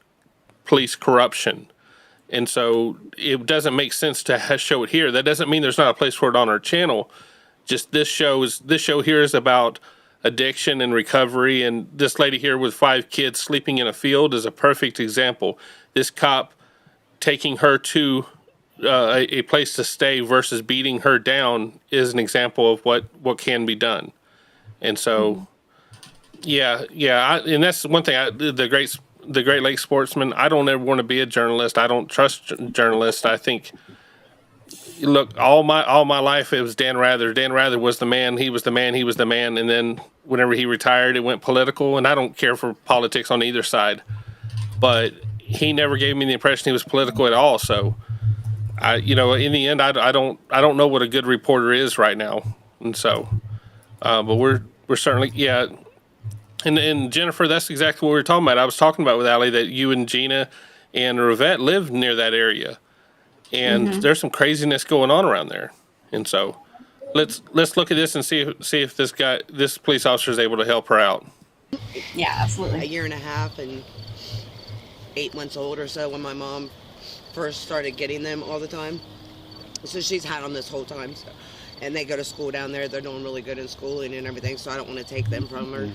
police corruption. And so it doesn't make sense to show it here. That doesn't mean there's not a place for it on our channel. Just this show here is about addiction and recovery. And this lady here with 5 kids sleeping in a field is a perfect example. This cop taking her to a place to stay versus beating her down is an example of what can be done. And so, and that's one thing. The Great Lakes sportsman. I don't ever want to be a journalist. I don't trust journalists. I think, look, all my life it was Dan Rather. Dan Rather was the man. He was the man. He was the man. And then whenever he retired, it went political. And I don't care for politics on either side. But he never gave me the impression he was political at all. So, in the end, I don't know what a good reporter is right now. And so, but we're certainly, And Jennifer, that's exactly what we were talking about. I was talking about with Alli that you and Gina and Rivette live near that area, and there's some craziness going on around there. And so, let's look at this and see if this police officer is able to help her out. Yeah, absolutely. A year and a half and 8 months old or so when my mom first started getting them all the time. So she's had them this whole time. So. And they go to school down there. They're doing really good in schooling and everything, so I don't want to take them from her.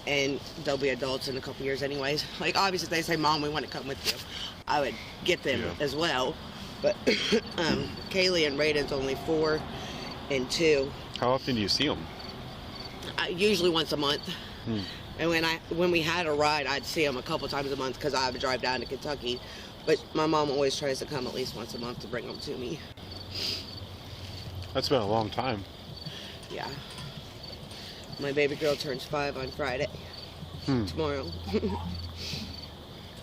And they'll be adults in a couple years anyways. Like, obviously, if they say, Mom, we want to come with you, I would get them as well. But Kaylee and Raiden's only 4 and 2. How often do you see them? Usually once a month. And when we had a ride, I'd see them a couple times a month because I have to drive down to Kentucky. But my mom always tries to come at least once a month to bring them to me. That's been a long time. Yeah. My baby girl turns 5 on Friday. Tomorrow.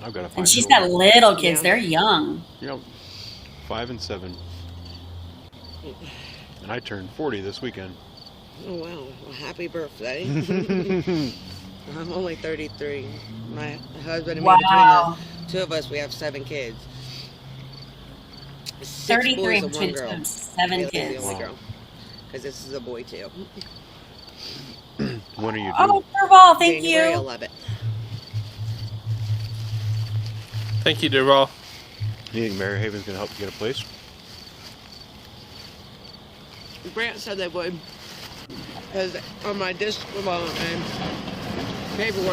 I've got to find. And she's got little kids. They're young. 5 and 7. And I turned 40 this weekend. Oh, wow. Well, happy birthday. I'm only 33. My husband and me, between the 2 of us, we have 7 kids. 33 between 7 kids. The only girl. Because this is a boy, too. When are you due? Oh, Durval, thank January you. 11th. Thank you, Durval. You think Mary Haven's gonna help you get a place? Grant said they would. Because on my paperwork,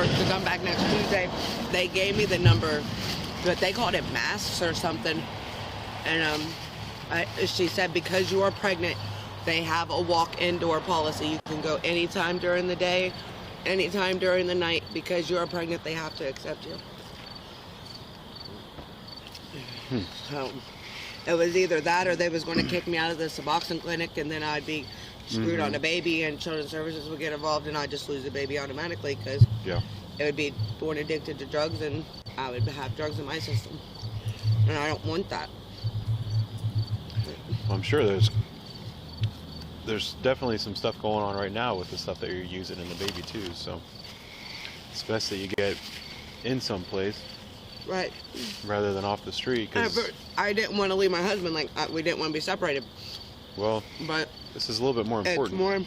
because I'm back next Tuesday, they gave me the number, but they called it masks or something. And she said because you are pregnant, they have a walk-in door policy. You can go anytime during the day, anytime during the night. Because you are pregnant, they have to accept you. So it was either that or they was going to kick me out of the Suboxone clinic, and then I'd be screwed on the baby, and children's services would get involved, and I'd just lose the baby automatically because it would be born addicted to drugs, and I would have drugs in my system, and I don't want that. Well, I'm sure there's definitely some stuff going on right now with the stuff that you're using in the baby too. So it's best that you get in some place, Right. rather than off the street. Cause, I didn't want to leave my husband. We didn't want to be separated. well, But this is a little bit more important. it's more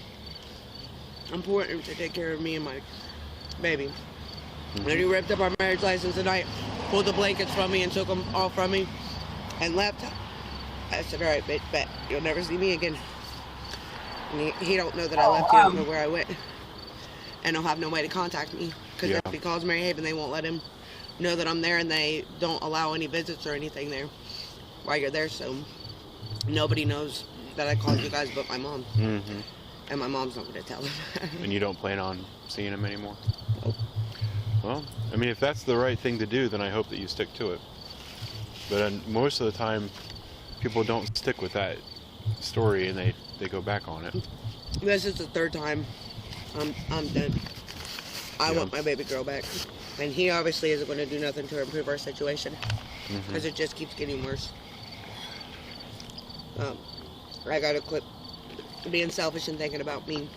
important to take care of me and my baby. And he ripped up our marriage license tonight, pulled the blankets from me and took them all from me and left. I said, all right, bitch, bet you'll never see me again. And he don't know that I left. He don't know where I went. And he'll have no way to contact me. Because if he calls Mary Haven, they won't let him know that I'm there, and they don't allow any visits or anything there while you're there. So nobody knows that I called you guys but my mom. And my mom's not going to tell him. And you don't plan on seeing him anymore? Nope. Well, I mean, if that's the right thing to do, then I hope that you stick to it. But most of the time, people don't stick with that story, and they go back on it. This is the third time I'm done. I want my baby girl back. And he obviously isn't going to do nothing to improve our situation. Because it just keeps getting worse. I got to quit being selfish and thinking about me.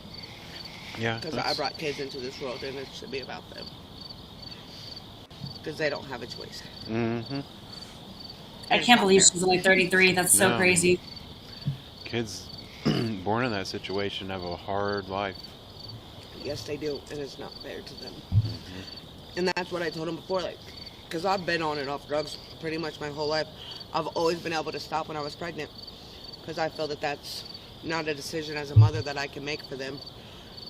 Yeah. Because I brought kids into this world, and it should be about them. Because they don't have a choice. I can't believe she's only 33. That's so crazy. Kids born in that situation have a hard life. Yes, they do, and it's not fair to them. And that's what I told him before, because I've been on and off drugs pretty much my whole life. I've always been able to stop when I was pregnant, because I feel that that's not a decision as a mother that I can make for them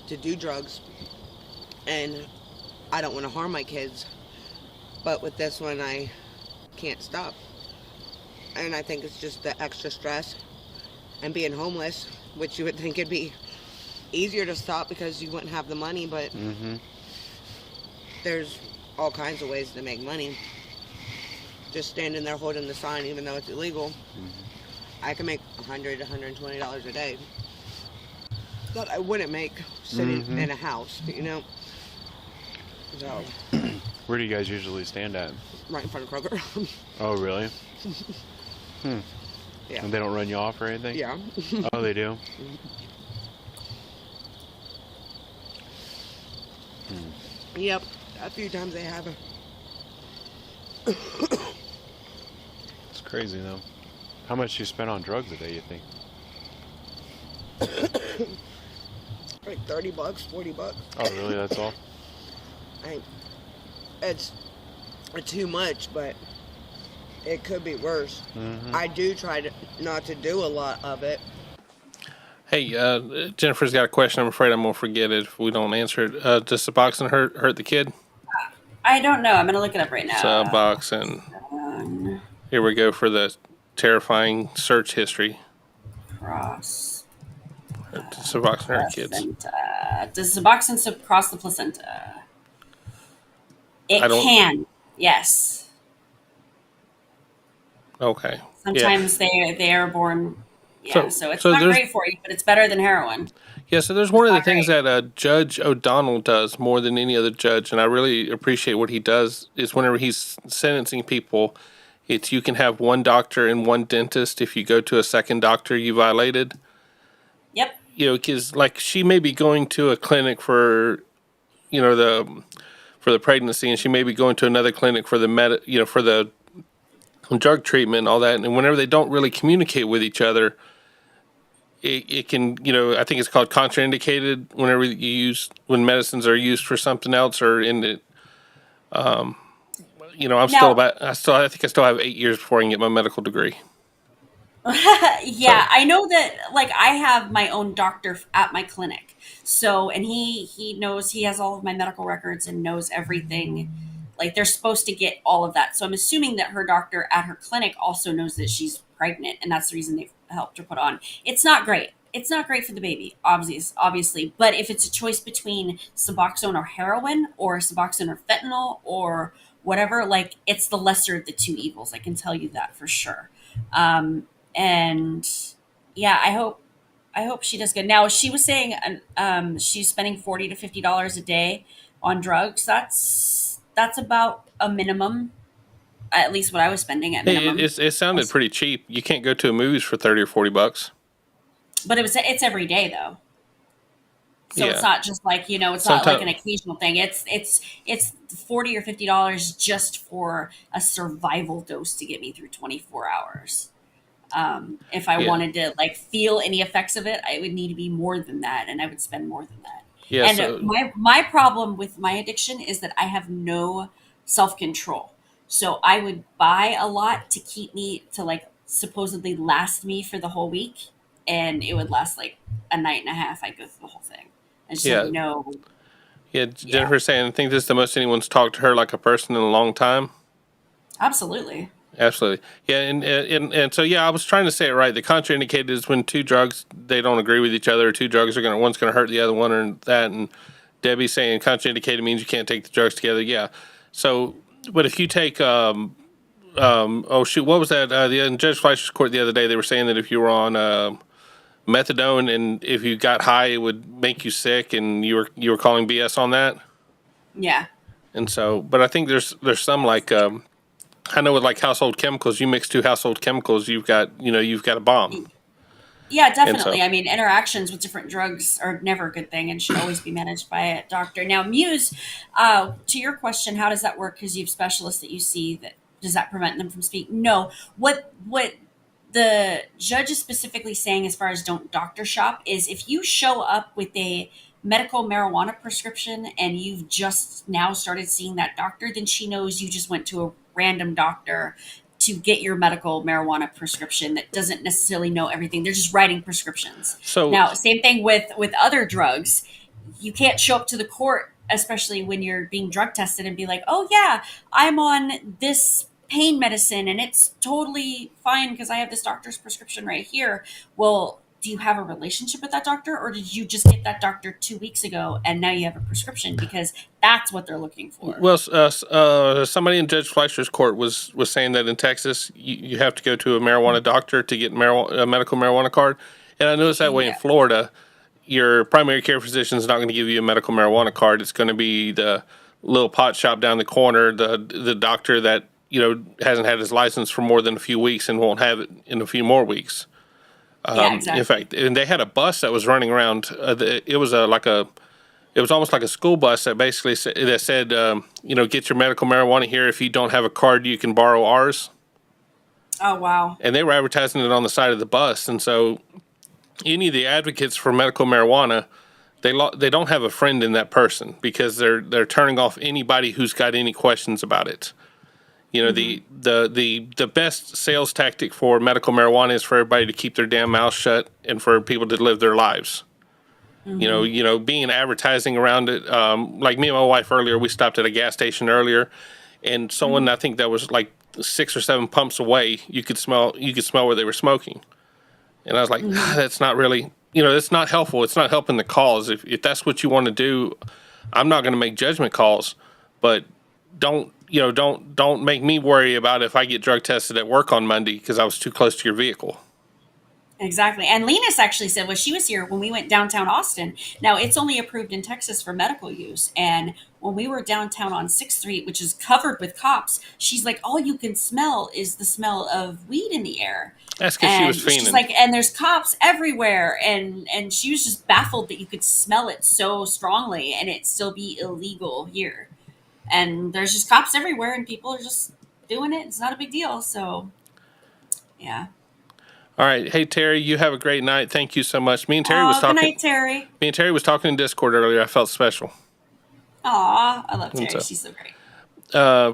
to do drugs. And I don't want to harm my kids, but with this one, I can't stop. And I think it's just the extra stress and being homeless, which you would think it'd be easier to stop because you wouldn't have the money, but there's all kinds of ways to make money. Just standing there holding the sign, even though it's illegal, I can make $100, $120 a day that I wouldn't make sitting in a house, you know? So, Where do you guys usually stand at? right in front of Kroger. Oh, really? Yeah. And they don't run you off or anything? Yeah. Oh, they do? Yep, a few times they have. It's crazy, though. How much you spend on drugs a day, you think? Like $30, $40. Oh, really? That's all? It's too much, but it could be worse. I do try not to do a lot of it. Hey, Jennifer's got a question. I'm afraid I'm going to forget it if we don't answer it. Does Suboxone hurt the kid? I don't know. I'm going to look it up right now. Suboxone. Here we go for the terrifying search history. Cross. Does Suboxone hurt kids? Does Suboxone cross the placenta? It can. Yes. Okay. Sometimes they are born. Yeah, so it's not great for you, but it's better than heroin. Yeah, so there's one of the things that Judge O'Donnell does more than any other judge, and I really appreciate what he does, is whenever he's sentencing people, it's you can have one doctor and one dentist. If you go to a second doctor, you violated. Yep. You know, because like she may be going to a clinic for, you know, for the pregnancy, and she may be going to another clinic for the for the drug treatment and all that, and whenever they don't really communicate with each other, it can, I think it's called contraindicated whenever when medicines are used for something else or in it. I'm still Now, I think I still have 8 years before I can get my medical degree. yeah, I know that. Like, I have my own doctor at my clinic, so and he knows, he has all of my medical records and knows everything. Like, they're supposed to get all of that, so I'm assuming that her doctor at her clinic also knows that she's pregnant, and that's the reason they've helped her put on. It's not great. It's not great for the baby, obviously. But if it's a choice between Suboxone or heroin, or Suboxone or fentanyl, or whatever, like, it's the lesser of the two evils. I can tell you that for sure. And yeah, I hope she does good. Now, she was saying she's spending $40 to $50 a day on drugs. That's about a minimum, at least what I was spending at Hey, minimum. it sounded pretty cheap. You can't go to a movies for 30 or 40 bucks. But it's every day though. So Yeah. it's not just like, it's not like an occasional thing. It's $40 or $50 just for a survival dose to get me through 24 hours. If I Yeah. wanted to like feel any effects of it, I would need to be more than that, and I would spend more than that. Yeah, And so my problem with my addiction is that I have no self control. So I would buy a lot to keep me to like supposedly last me for the whole week, and it would last like a night and a half. I'd go through the whole thing. I just yeah, have no. yeah. Jennifer saying, I think this is the most anyone's talked to her like a person in a long time. Absolutely. Absolutely. Yeah, and so yeah, I was trying to say it right. The contraindicated is when two drugs they don't agree with each other, or two drugs are one's gonna hurt the other one or that. And Debbie's saying contraindicated means you can't take the drugs together. Yeah. So, but if you take oh shoot, what was that? In Judge Fleischer's court the other day, they were saying that if you were on methadone and if you got high, it would make you sick, and you were calling BS on that. Yeah. And so, but I think there's some like I know with like household chemicals, you mix two household chemicals, you've got a bomb. Yeah, And definitely. so, I mean, interactions with different drugs are never a good thing and should always be managed by a doctor. Now, Muse, to your question, how does that work? Because you have specialists that you see, that does that prevent them from speaking? No. What the judge is specifically saying, as far as don't doctor shop, is if you show up with a medical marijuana prescription and you've just now started seeing that doctor, then she knows you just went to a random doctor to get your medical marijuana prescription that doesn't necessarily know everything. They're just writing prescriptions. So Now, same thing with other drugs. You can't show up to the court, especially when you're being drug tested, and be like, "Oh yeah, I'm on this pain medicine and it's totally fine because I have this doctor's prescription right here." Well, do you have a relationship with that doctor, or did you just get that doctor 2 weeks ago and now you have a prescription? Because that's what they're looking for. well, somebody in Judge Fleischer's court was saying that in Texas, you have to go to a marijuana doctor to get a medical marijuana card. And I noticed that way in Florida. Your primary care physician is not going to give you a medical marijuana card. It's going to be the little pot shop down the corner, the doctor that hasn't had his license for more than a few weeks and won't have it in a few more weeks. Yeah, exactly. In fact, and they had a bus that was running around. It was it was almost like a school bus that basically said, get your medical marijuana here. If you don't have a card, you can borrow ours. Oh, wow. And they were advertising it on the side of the bus. And so any of the advocates for medical marijuana, they don't have a friend in that person, because they're turning off anybody who's got any questions about it. The best sales tactic for medical marijuana is for everybody to keep their damn mouth shut and for people to live their lives. Being advertising around it. Like me and my wife earlier, we stopped at a gas station earlier, and someone I think that was like 6 or 7 pumps away, you could smell where they were smoking. And I was like, that's not really, it's not helpful. It's not helping the cause. If that's what you want to do, I'm not going to make judgment calls, but don't make me worry about if I get drug tested at work on Monday because I was too close to your vehicle. Exactly. And Linus actually said, well, she was here when we went downtown Austin. Now, it's only approved in Texas for medical use. And when we were downtown on 6th Street, which is covered with cops, she's like, all you can smell is the smell of weed in the air. That's because she was fiending. She's like, and there's cops everywhere. And she was just baffled that you could smell it so strongly and it still be illegal here. And there's just cops everywhere and people are just doing it. It's not a big deal. So, yeah. All right. Hey, Terry, you have a great night. Thank you so much. Me and Terry was Good talking. night, Terry. Me and Terry was talking in Discord earlier. I felt special. Aw, I love And Terry. so- She's so great.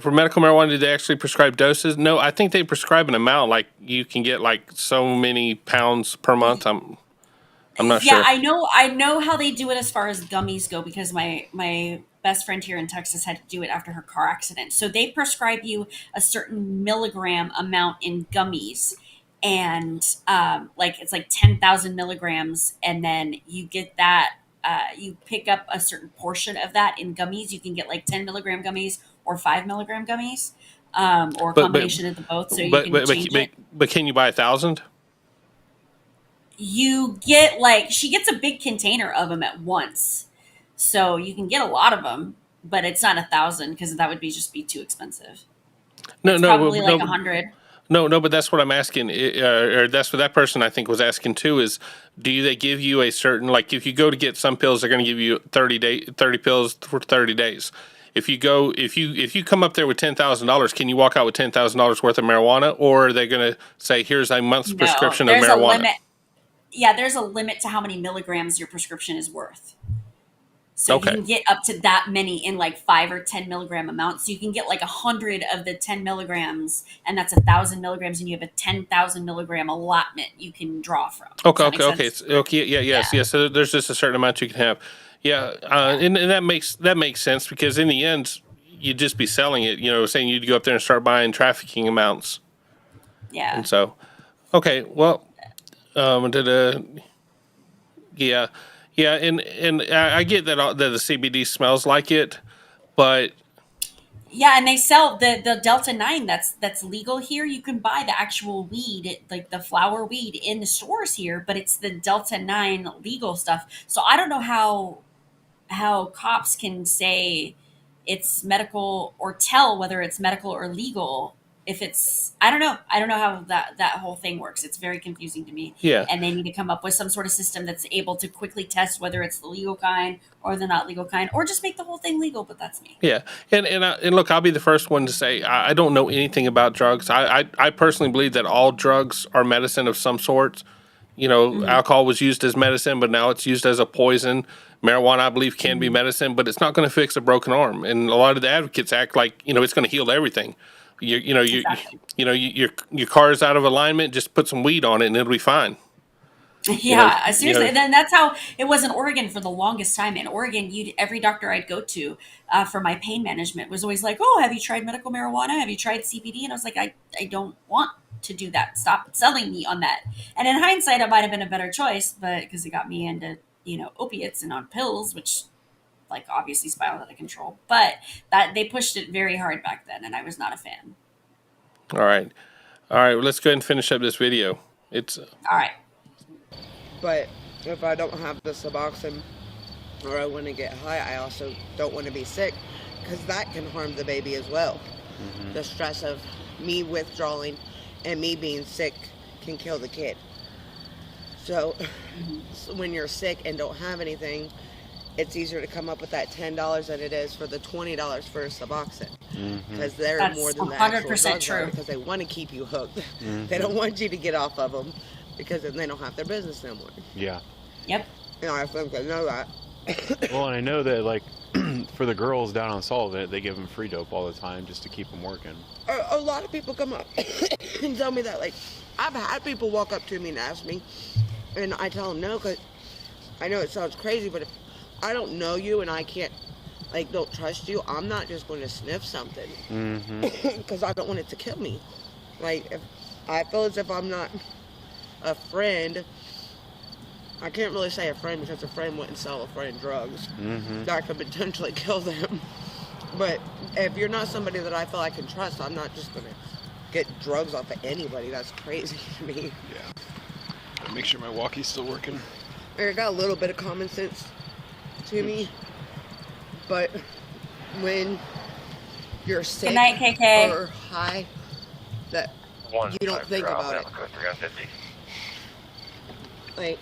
For medical marijuana, do they actually prescribe doses? No, I think they prescribe an amount. Like you can get like so many pounds per month. I'm not Yeah, sure. I know how they do it as far as gummies go because my best friend here in Texas had to do it after her car accident. So they prescribe you a certain milligram amount in gummies, and like it's like 10,000 milligrams, and then you get that. You pick up a certain portion of that in gummies. You can get like 10 milligram gummies or 5 milligram gummies, or a combination of the both. So you can change it. But can you buy 1,000? You get like she gets a big container of them at once, so you can get a lot of them, but it's not 1,000 because that would just be too expensive. No, It's no, probably no, like 100. No, but that's what I'm asking, or that's what that person I think was asking too. Is they give you a certain, like if you go to get some pills, they're going to give you 30 pills for 30 days. If you come up there with $10,000, can you walk out with $10,000 worth of marijuana, or are they going to say here's a month's prescription of there's marijuana? a limit. Yeah, there's a limit to how many milligrams your prescription is worth. So Okay. you can get up to that many in like 5 or 10 milligram amounts. So you can get like 100 of the 10 milligrams, and that's 1,000 milligrams, and you have a 10,000 milligram allotment you can draw from. Okay, Does that make sense? okay, yes. So there's just a certain amount you can have. Yeah, and that makes sense because in the end, you'd just be selling it. Saying you'd go up there and start buying trafficking amounts. Yeah. And so, okay, well, yeah, and I get that the CBD smells like it, but Yeah, and they sell the Delta 9 that's legal here. You can buy the actual weed, like the flower weed in the stores here, but it's the Delta 9 legal stuff. So I don't know how cops can say it's medical or tell whether it's medical or legal if it's I don't know how that whole thing works. It's very confusing to me. Yeah. And they need to come up with some sort of system that's able to quickly test whether it's the legal kind or the not legal kind, or just make the whole thing legal. But that's me. yeah, and look, I'll be the first one to say I don't know anything about drugs. I personally believe that all drugs are medicine of some sort. Alcohol was used as medicine, but now it's used as a poison. Marijuana, I believe, can be medicine, but it's not going to fix a broken arm. And a lot of the advocates act like it's going to heal everything. Your car's out of alignment. Just put some weed on it, and it'll be fine. Yeah, seriously. Then that's how it was in Oregon for the longest time. In Oregon, every doctor I'd go to for my pain management was always like, "Oh, have you tried medical marijuana? Have you tried CBD?" And I was like, I don't want to do that. Stop selling me on that. And in hindsight, it might have been a better choice, but because it got me into opiates and on pills, which like obviously spiraled out of control. But that they pushed it very hard back then, and I was not a fan. All right. Well, let's go ahead and finish up this video. It's all right. But if I don't have the Suboxone or I want to get high, I also don't want to be sick because that can harm the baby as well. Mm-hmm. The stress of me withdrawing and me being sick can kill the kid. So when you're sick and don't have anything, it's easier to come up with that $10 than it is for the $20 for a Suboxone. Because they're That's more than the 100% actual drugs are, true. because they want to keep you hooked. Mhm. They don't want you to get off of them because then they don't have their business no more. Yeah. Yep. And I think they know that. Well, and I know that like for the girls down on Sullivan, they give them free dope all the time just to keep them working. A lot of people come up and tell me that. Like, I've had people walk up to me and ask me, and I tell them no, because I know it sounds crazy, but if I don't know you and I can't, like, don't trust you, I'm not just going to sniff something because I don't want it to kill me. Like, if I feel as if I'm not a friend, I can't really say a friend because a friend wouldn't sell a friend drugs. That could potentially kill them. But if you're not somebody that I feel I can trust, I'm not just going to get drugs off of anybody. That's crazy to me. Yeah. Make sure my walkie's still working. I got a little bit of common sense to me, but when you're sick Good night, KK. or high, that you don't think about it. Like,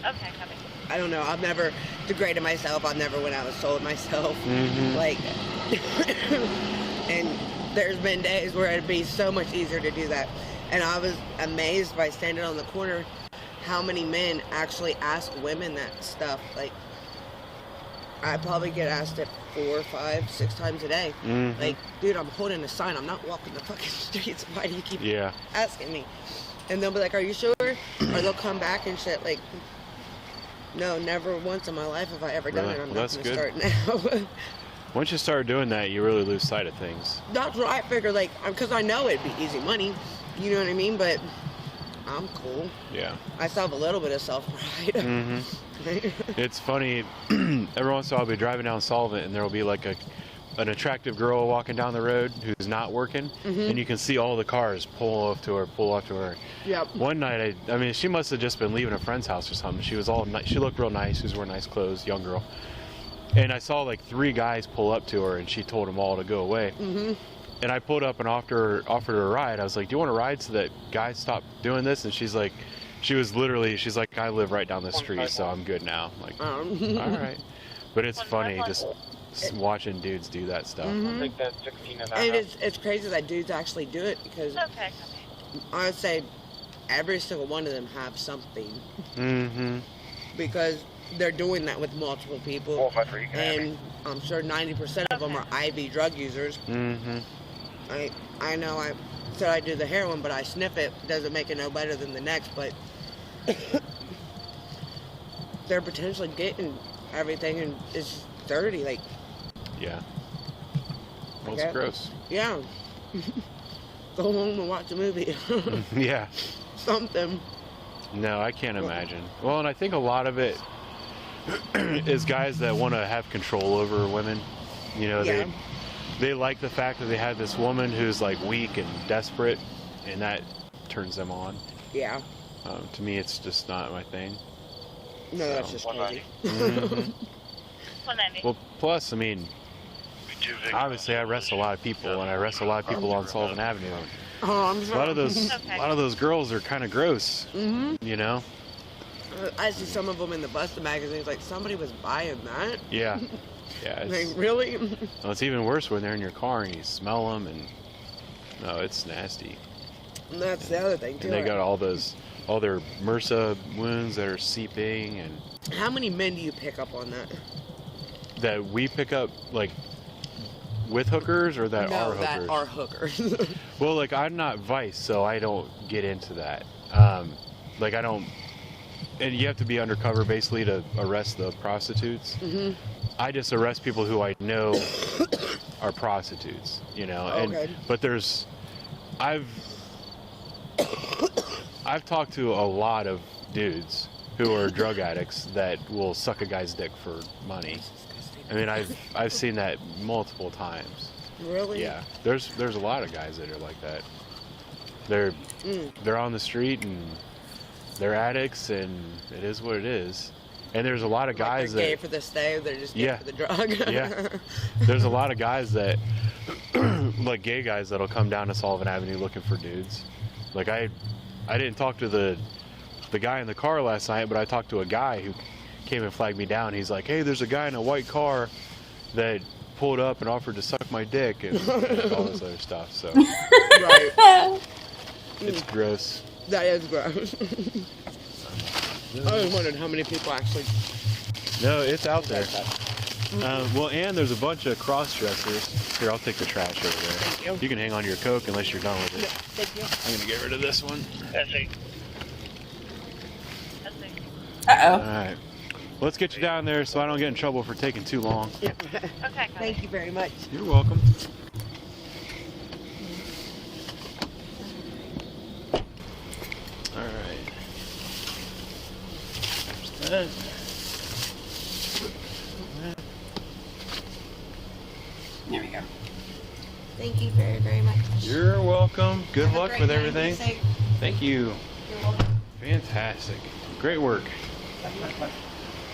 Okay, coming. I don't know. I've never degraded myself. I've never went out and sold myself. Like, and there's been days where it'd be so much easier to do that. And I was amazed by standing on the corner how many men actually ask women that stuff. Like, I probably get asked it 4, 5, 6 times a day. Mhm. Like, dude, I'm holding a sign. I'm not walking the fucking streets. Why do you keep asking me? And they'll be like, are you sure? Or they'll come back and shit like, no, never once in my life have I ever done Really? it. I'm Well, not that's going to good. start now. Once you start doing that, you really lose sight of things. That's what I figure, like, because I know it'd be easy money. You know what I mean? But I'm cool. Yeah. I still have a little bit of self-pride. hmm It's funny. Every once in a while, I'll be driving down Solvent, and there will be like an attractive girl walking down the road who's not working, Mhm. and you can see all the cars pull up to her. Yep. One night, I mean, she must have just been leaving a friend's house or something. She was all she looked real nice. She was wearing nice clothes, young girl. And I saw like 3 guys pull up to her, and she told them all to go away. Mhm. And I pulled up and offered her a ride. I was like, "Do you want a ride so that guys stop doing this?" And she's like, she's like, "I live right down the street, so I'm good now." I'm like, all right. But it's funny just watching dudes do that stuff. Mhm. Take that 16 and a And half. it's crazy that dudes actually do it because I would say every single one of them have something Mm-hmm. because they're doing that with multiple people. And I'm sure 90% of them are IV drug users. Mm-hmm. I know I said I do the heroin, but I sniff it. Doesn't make it no better than the next, but they're potentially getting everything and it's dirty. Like, Yeah. Well, Okay. it's gross. yeah. Go home and watch a movie. Yeah. Something. No, I can't imagine. Well, and I think a lot of it is guys that want to have control over women. You know, Yeah. they like the fact that they have this woman who's like weak and desperate, and that turns them on. Yeah. To me, it's just not my thing. No, that's just crazy. Mhm. Well, plus, I mean, obviously, I arrest a lot of people, and I arrest a lot of people on Sullivan Avenue. Oh, I'm A sure. lot of those girls are kind of gross. Mhm. You know? I see some of them in the Busta magazines. Like, somebody was buying that. Yeah. Yeah. Like, It's, really? well, it's even worse when they're in your car and you smell them, and no, it's nasty. And that's the other thing too. And they got all their MRSA wounds that are seeping, and How many men do you pick up on that? that we pick up like with hookers or that no, are hookers. that are hookers. Well, like I'm not Vice, so I don't get into that. Like I don't, and you have to be undercover basically to arrest the prostitutes. Mhm. I just arrest people who I know are prostitutes, you know. Okay. But I've talked to a lot of dudes who are drug addicts that will suck a guy's dick for money. I mean, I've seen that multiple times. Really? Yeah. There's a lot of guys that are like that. They're on the street and they're addicts, and it is what it is. And there's a lot of guys they're gay that for the stay, they're just gay Yeah. for the drug. Yeah. There's a lot of guys that like gay guys that'll come down to Sullivan Avenue looking for dudes. Like I didn't talk to the guy in the car last night, but I talked to a guy who came and flagged me down. He's like, "Hey, there's a guy in a white car that pulled up and offered to suck my dick," and all this other stuff. So Right. it's gross. That is gross. I was wondering how many people actually. No, it's out there. Well, and there's a bunch of cross-dressers. Here, I'll take the trash over there. Thank you. You can hang on to your Coke unless you're done with it. Thank you. I'm gonna get rid of this one. That's it. All right. Let's get you down there so I don't get in trouble for taking too long. Okay. Thank you very much. You're welcome. All right. There's that. There we go. Thank you very, very much. You're welcome. Good Have a luck great with night. Be everything. safe. Thank you. You're welcome. Fantastic. Great work.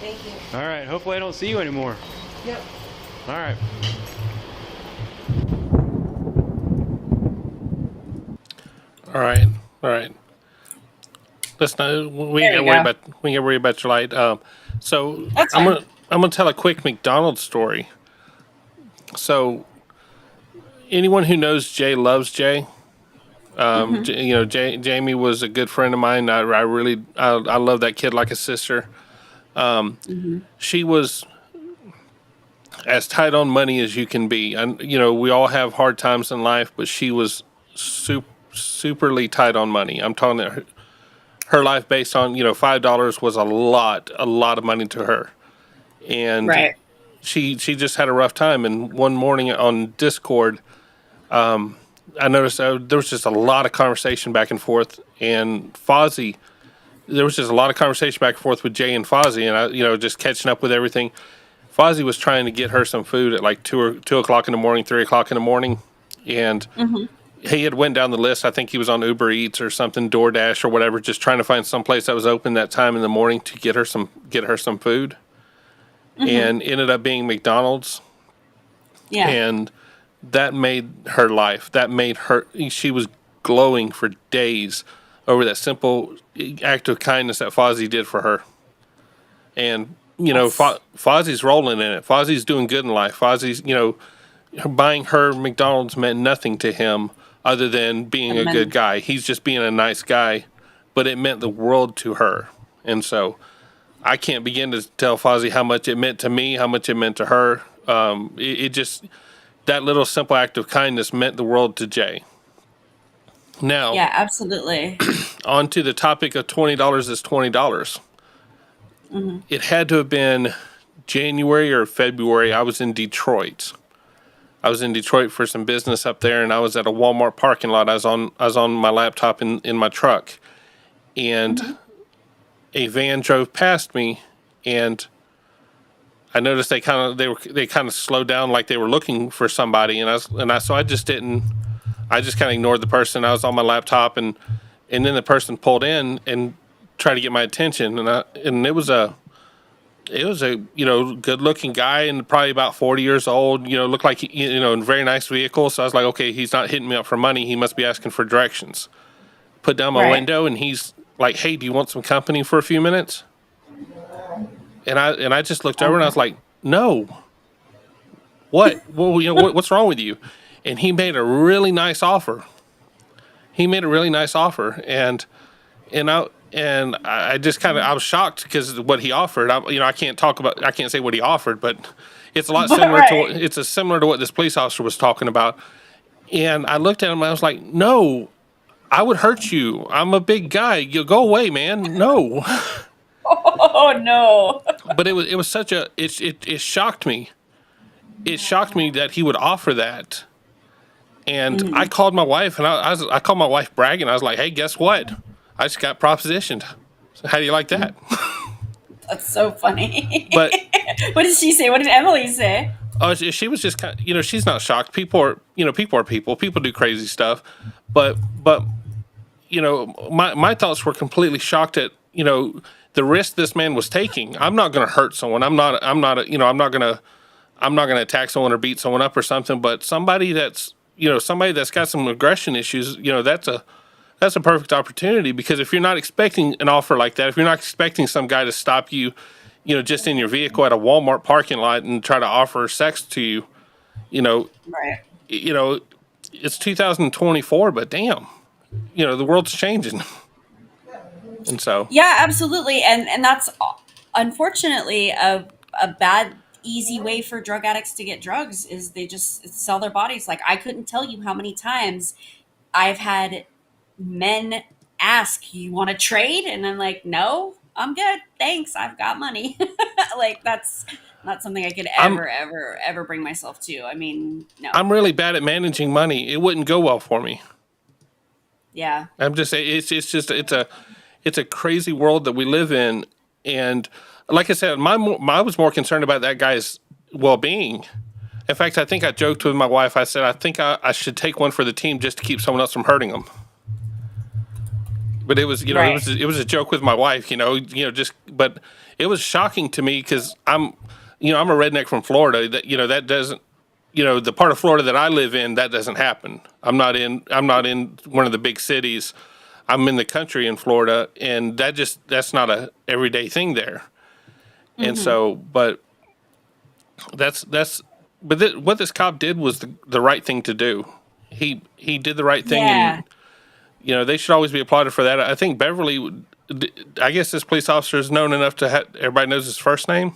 Thank you. All right. Hopefully I don't see you anymore. Yep. All right. All right, all right. Let's not. We There ain't you gotta go. worry about your light. So That's I'm fine. gonna tell a quick McDonald's story. So anyone who knows Jay loves Jay, Jamie was a good friend of mine. I really love that kid like a sister. She was as tight on money as you can be. And, we all have hard times in life, but she was superly tight on money. I'm talking that her life based on, $5 was a lot of money to her. And Right. she just had a rough time. And one morning on Discord, I noticed there was just a lot of conversation back and forth, and Fozzie, there was just a lot of conversation back and forth with Jay and Fozzie, and I, just catching up with everything. Fozzie was trying to get her some food at like 2 o'clock in the morning, 3 o'clock in the morning, and he had went down the list. I think he was on Uber Eats or something, DoorDash or whatever, just trying to find some place that was open that time in the morning to get her some food, and ended up being McDonald's. Yeah. And that made her life. That made her. She was glowing for days over that simple act of kindness that Fozzie did for her. And Fozzie's rolling in it. Fozzie's doing good in life. Fozzie's, buying her McDonald's meant nothing to him other than being a good guy. He's just being a nice guy, but it meant the world to her. And so, I can't begin to tell Fozzie how much it meant to me, how much it meant to her. It just. That little simple act of kindness meant the world to Jay. Now, yeah, absolutely. On to the topic of $20 is $20. It had to have been January or February. I was in Detroit. I was in Detroit for some business up there, and I was at a Walmart parking lot. I was on my laptop in my truck, and a van drove past me, and I noticed they kind of slowed down like they were looking for somebody, and I just kind of ignored the person. I was on my laptop, and then the person pulled in and tried to get my attention, and it was a good looking guy and probably about 40 years old. Looked like in a very nice vehicle. So I was like, okay, he's not hitting me up for money. He must be asking for directions. Put down my window, and he's like, hey, do you want some company for a few minutes? And I just looked over and I was like, no. What? Well, what's wrong with you? And he made a really nice offer. And I just I was shocked because of what he offered. I can't say what he offered, but it's a lot similar similar to what this police officer was talking about. And I looked at him and I was like, no, I would hurt you. I'm a big guy. You go away, man. No. Oh no! But it was such it shocked me. It shocked me that he would offer that. And I called my wife, and I called my wife bragging. I was like, "Hey, guess what? I just got propositioned. So how do you like that?" That's so funny. But what did she say? What did Emily say? Oh, she was just she's not shocked. People are people. People do crazy stuff, but my thoughts were completely shocked at the risk this man was taking. I'm not going to hurt someone. I'm not going to attack someone or beat someone up or something. But somebody that's got some aggression issues, that's a perfect opportunity, because if you're not expecting an offer like that, if you're not expecting some guy to stop you, just in your vehicle at a Walmart parking lot and try to offer sex to you, right. It's 2024, but damn, the world's changing. And so, yeah, absolutely. And that's unfortunately a bad, easy way for drug addicts to get drugs is they just sell their bodies. Like, I couldn't tell you how many times I've had men ask, you want to trade? And I'm like, no, I'm good. Thanks. I've got money. Like, that's not something I could ever bring myself to. I mean, no. I'm really bad at managing money. It wouldn't go well for me. Yeah. I'm just saying, it's a crazy world that we live in. And like I said, I was more concerned about that guy's well-being. In fact, I think I joked with my wife. I said, I think I should take one for the team just to keep someone else from hurting them. But it was, Right. it was a joke with my wife, but it was shocking to me because I'm a redneck from Florida. That doesn't, the part of Florida that I live in, that doesn't happen. I'm not in one of the big cities. I'm in the country in Florida, and that's not a everyday thing there. Mm-hmm. And so, but what this cop did was the right thing to do. He did the right thing, Yeah. you know, they should always be applauded for that. I think Beverly, I guess this police officer is known enough to everybody knows his first name.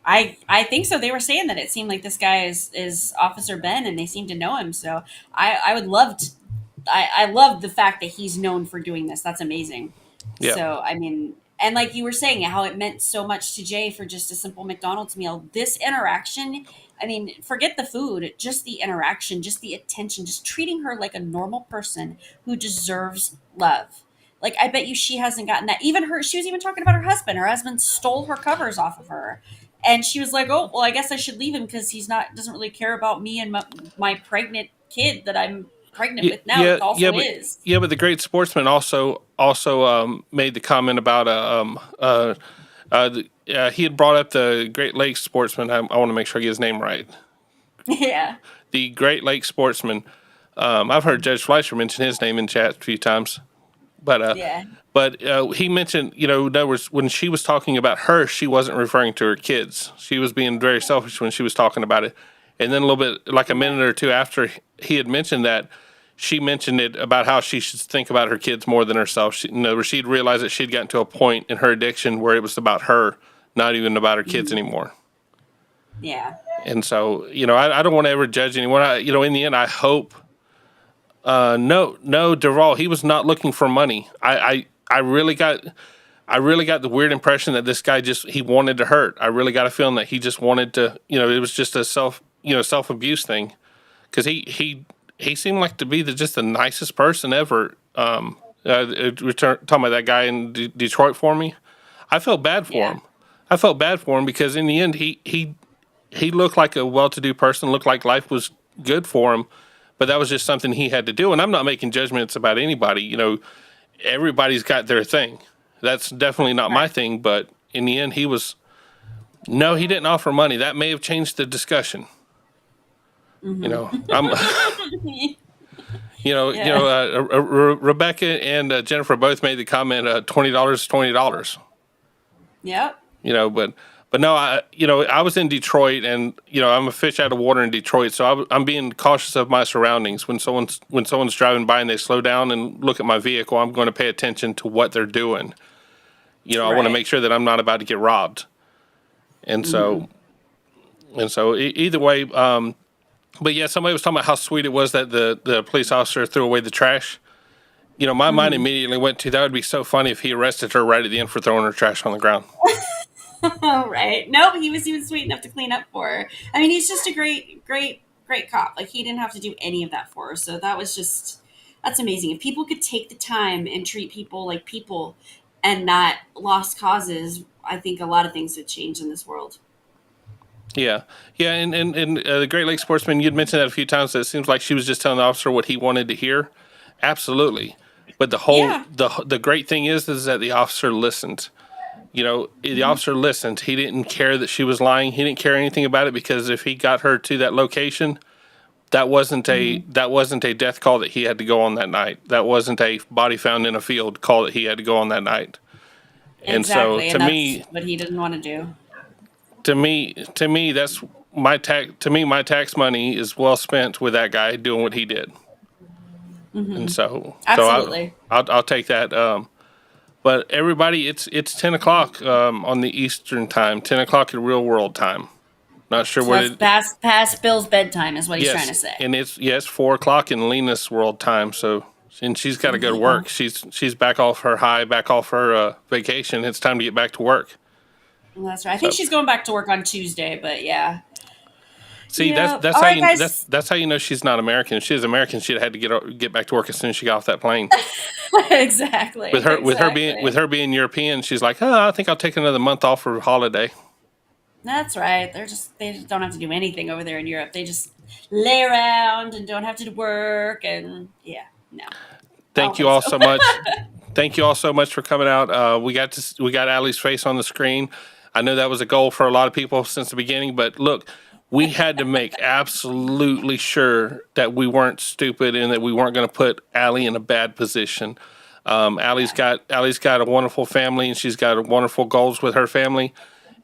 I think so. They were saying that it seemed like this guy is Officer Ben, and they seem to know him. So I would love to. I love the fact that he's known for doing this. That's amazing. Yeah. So I mean, and like you were saying, how it meant so much to Jay for just a simple McDonald's meal. This interaction. I mean, forget the food, just the interaction, just the attention, just treating her like a normal person who deserves love. Like, I bet you she hasn't gotten that. Even her, she was even talking about her husband. Her husband stole her covers off of her. And she was like, "Oh, well, I guess I should leave him because he's doesn't really care about me and my pregnant kid that I'm pregnant with now. It also is." Yeah, but the great sportsman also made the comment about he had brought up the Great Lakes sportsman. I want to make sure I get his name right. Yeah. The Great Lakes sportsman. I've heard Judge Fleischer mention his name in chat a few times, but Yeah. But he mentioned, you know, in other words, when she was talking about her, she wasn't referring to her kids. She was being very selfish when she was talking about it. And then a little bit, like a minute or two after he had mentioned that, she mentioned it about how she should think about her kids more than herself. In other words, she'd realized that she'd gotten to a point in her addiction where it was about her, not even about her kids anymore. Yeah. And so, you know, I don't want to ever judge anyone. You know, in the end, I hope. No, Duval, he was not looking for money. I really got the weird impression that this guy he wanted to hurt. I really got a feeling that he just wanted to, you know, it was just a self-abuse thing. Cause he seemed like to be just the nicest person ever. We're talking about that guy in Detroit for me. I felt bad for him. I felt bad for him because in the end, he looked like a well-to-do person, looked like life was good for him, but that was just something he had to do. And I'm not making judgments about anybody, you know, everybody's got their thing. That's definitely not my thing, but in the end, he didn't offer money. That may have changed the discussion. Mm-hmm. You know, Rebecca and Jennifer both made the comment, $20 is $20. Yep. You know, but no, I was in Detroit, and you know, I'm a fish out of water in Detroit, so I'm being cautious of my surroundings. When someone's driving by and they slow down and look at my vehicle, I'm going to pay attention to what they're doing. You know, I want to make sure that I'm not about to get robbed. And so, either way, but yeah, somebody was talking about how sweet it was that the police officer threw away the trash. You know, my mind immediately went to, that would be so funny if he arrested her right at the end for throwing her trash on the ground. Right. Nope. He was sweet enough to clean up for her. I mean, he's just a great cop. Like, he didn't have to do any of that for her. So that's amazing. If people could take the time and treat people like people and not lost causes, I think a lot of things would change in this world. Yeah. And the Great Lakes sportsman, you'd mentioned that a few times, that it seems like she was just telling the officer what he wanted to hear. Absolutely. But the great thing is that the officer listened. You know, the officer listened. He didn't care that she was lying. He didn't care anything about it, because if he got her to that location, that wasn't a death call that he had to go on that night. That wasn't a body found in a field call that he had to go on that night. And Exactly. so, and that's what he didn't want to do. to me, that's my tax. To me, my tax money is well spent with that guy doing what he did. Mm-hmm. And so, Absolutely. I'll take that. But everybody, it's 10 o'clock on the Eastern time, 10 o'clock in real world time. Not sure So what that's past Bill's bedtime is what he's trying to say. And it's 4 o'clock in Lena's world time. So, and she's got to go to work. She's back off her high, back off her vacation. It's time to get back to work. Well, that's right. I think she's going back to work on Tuesday, but yeah. See, Yeah. that's All how right, you guys. that's how you know she's not American. If she was American, she'd have had to get back to work as soon as she got off that plane. Exactly. With her being European, she's like, I think I'll take another month off for a holiday. That's right. They just don't have to do anything over there in Europe. They just lay around and don't have to work, and no. Thank you all so much. Thank you all so much for coming out. We got Alli's face on the screen. I know that was a goal for a lot of people since the beginning, but look, we had to make absolutely sure that we weren't stupid and that we weren't going to put Alli in a bad position. Alli's got a wonderful family, and she's got wonderful goals with her family.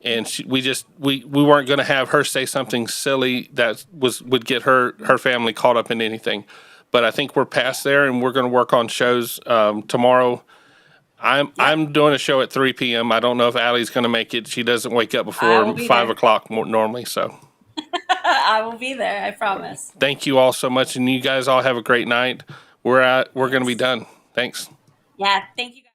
And we weren't going to have her say something silly that would get her family caught up in anything. but I think we're past there, and we're going to work on shows tomorrow. I'm doing a show at 3 p.m. I don't know if Allie's going to make it. She doesn't wake up I will before be 5 there. o'clock normally. So I will be there. I promise. thank you all so much, and you guys all have a great night. We're going to be done. Thanks. Yeah. Thank you guys.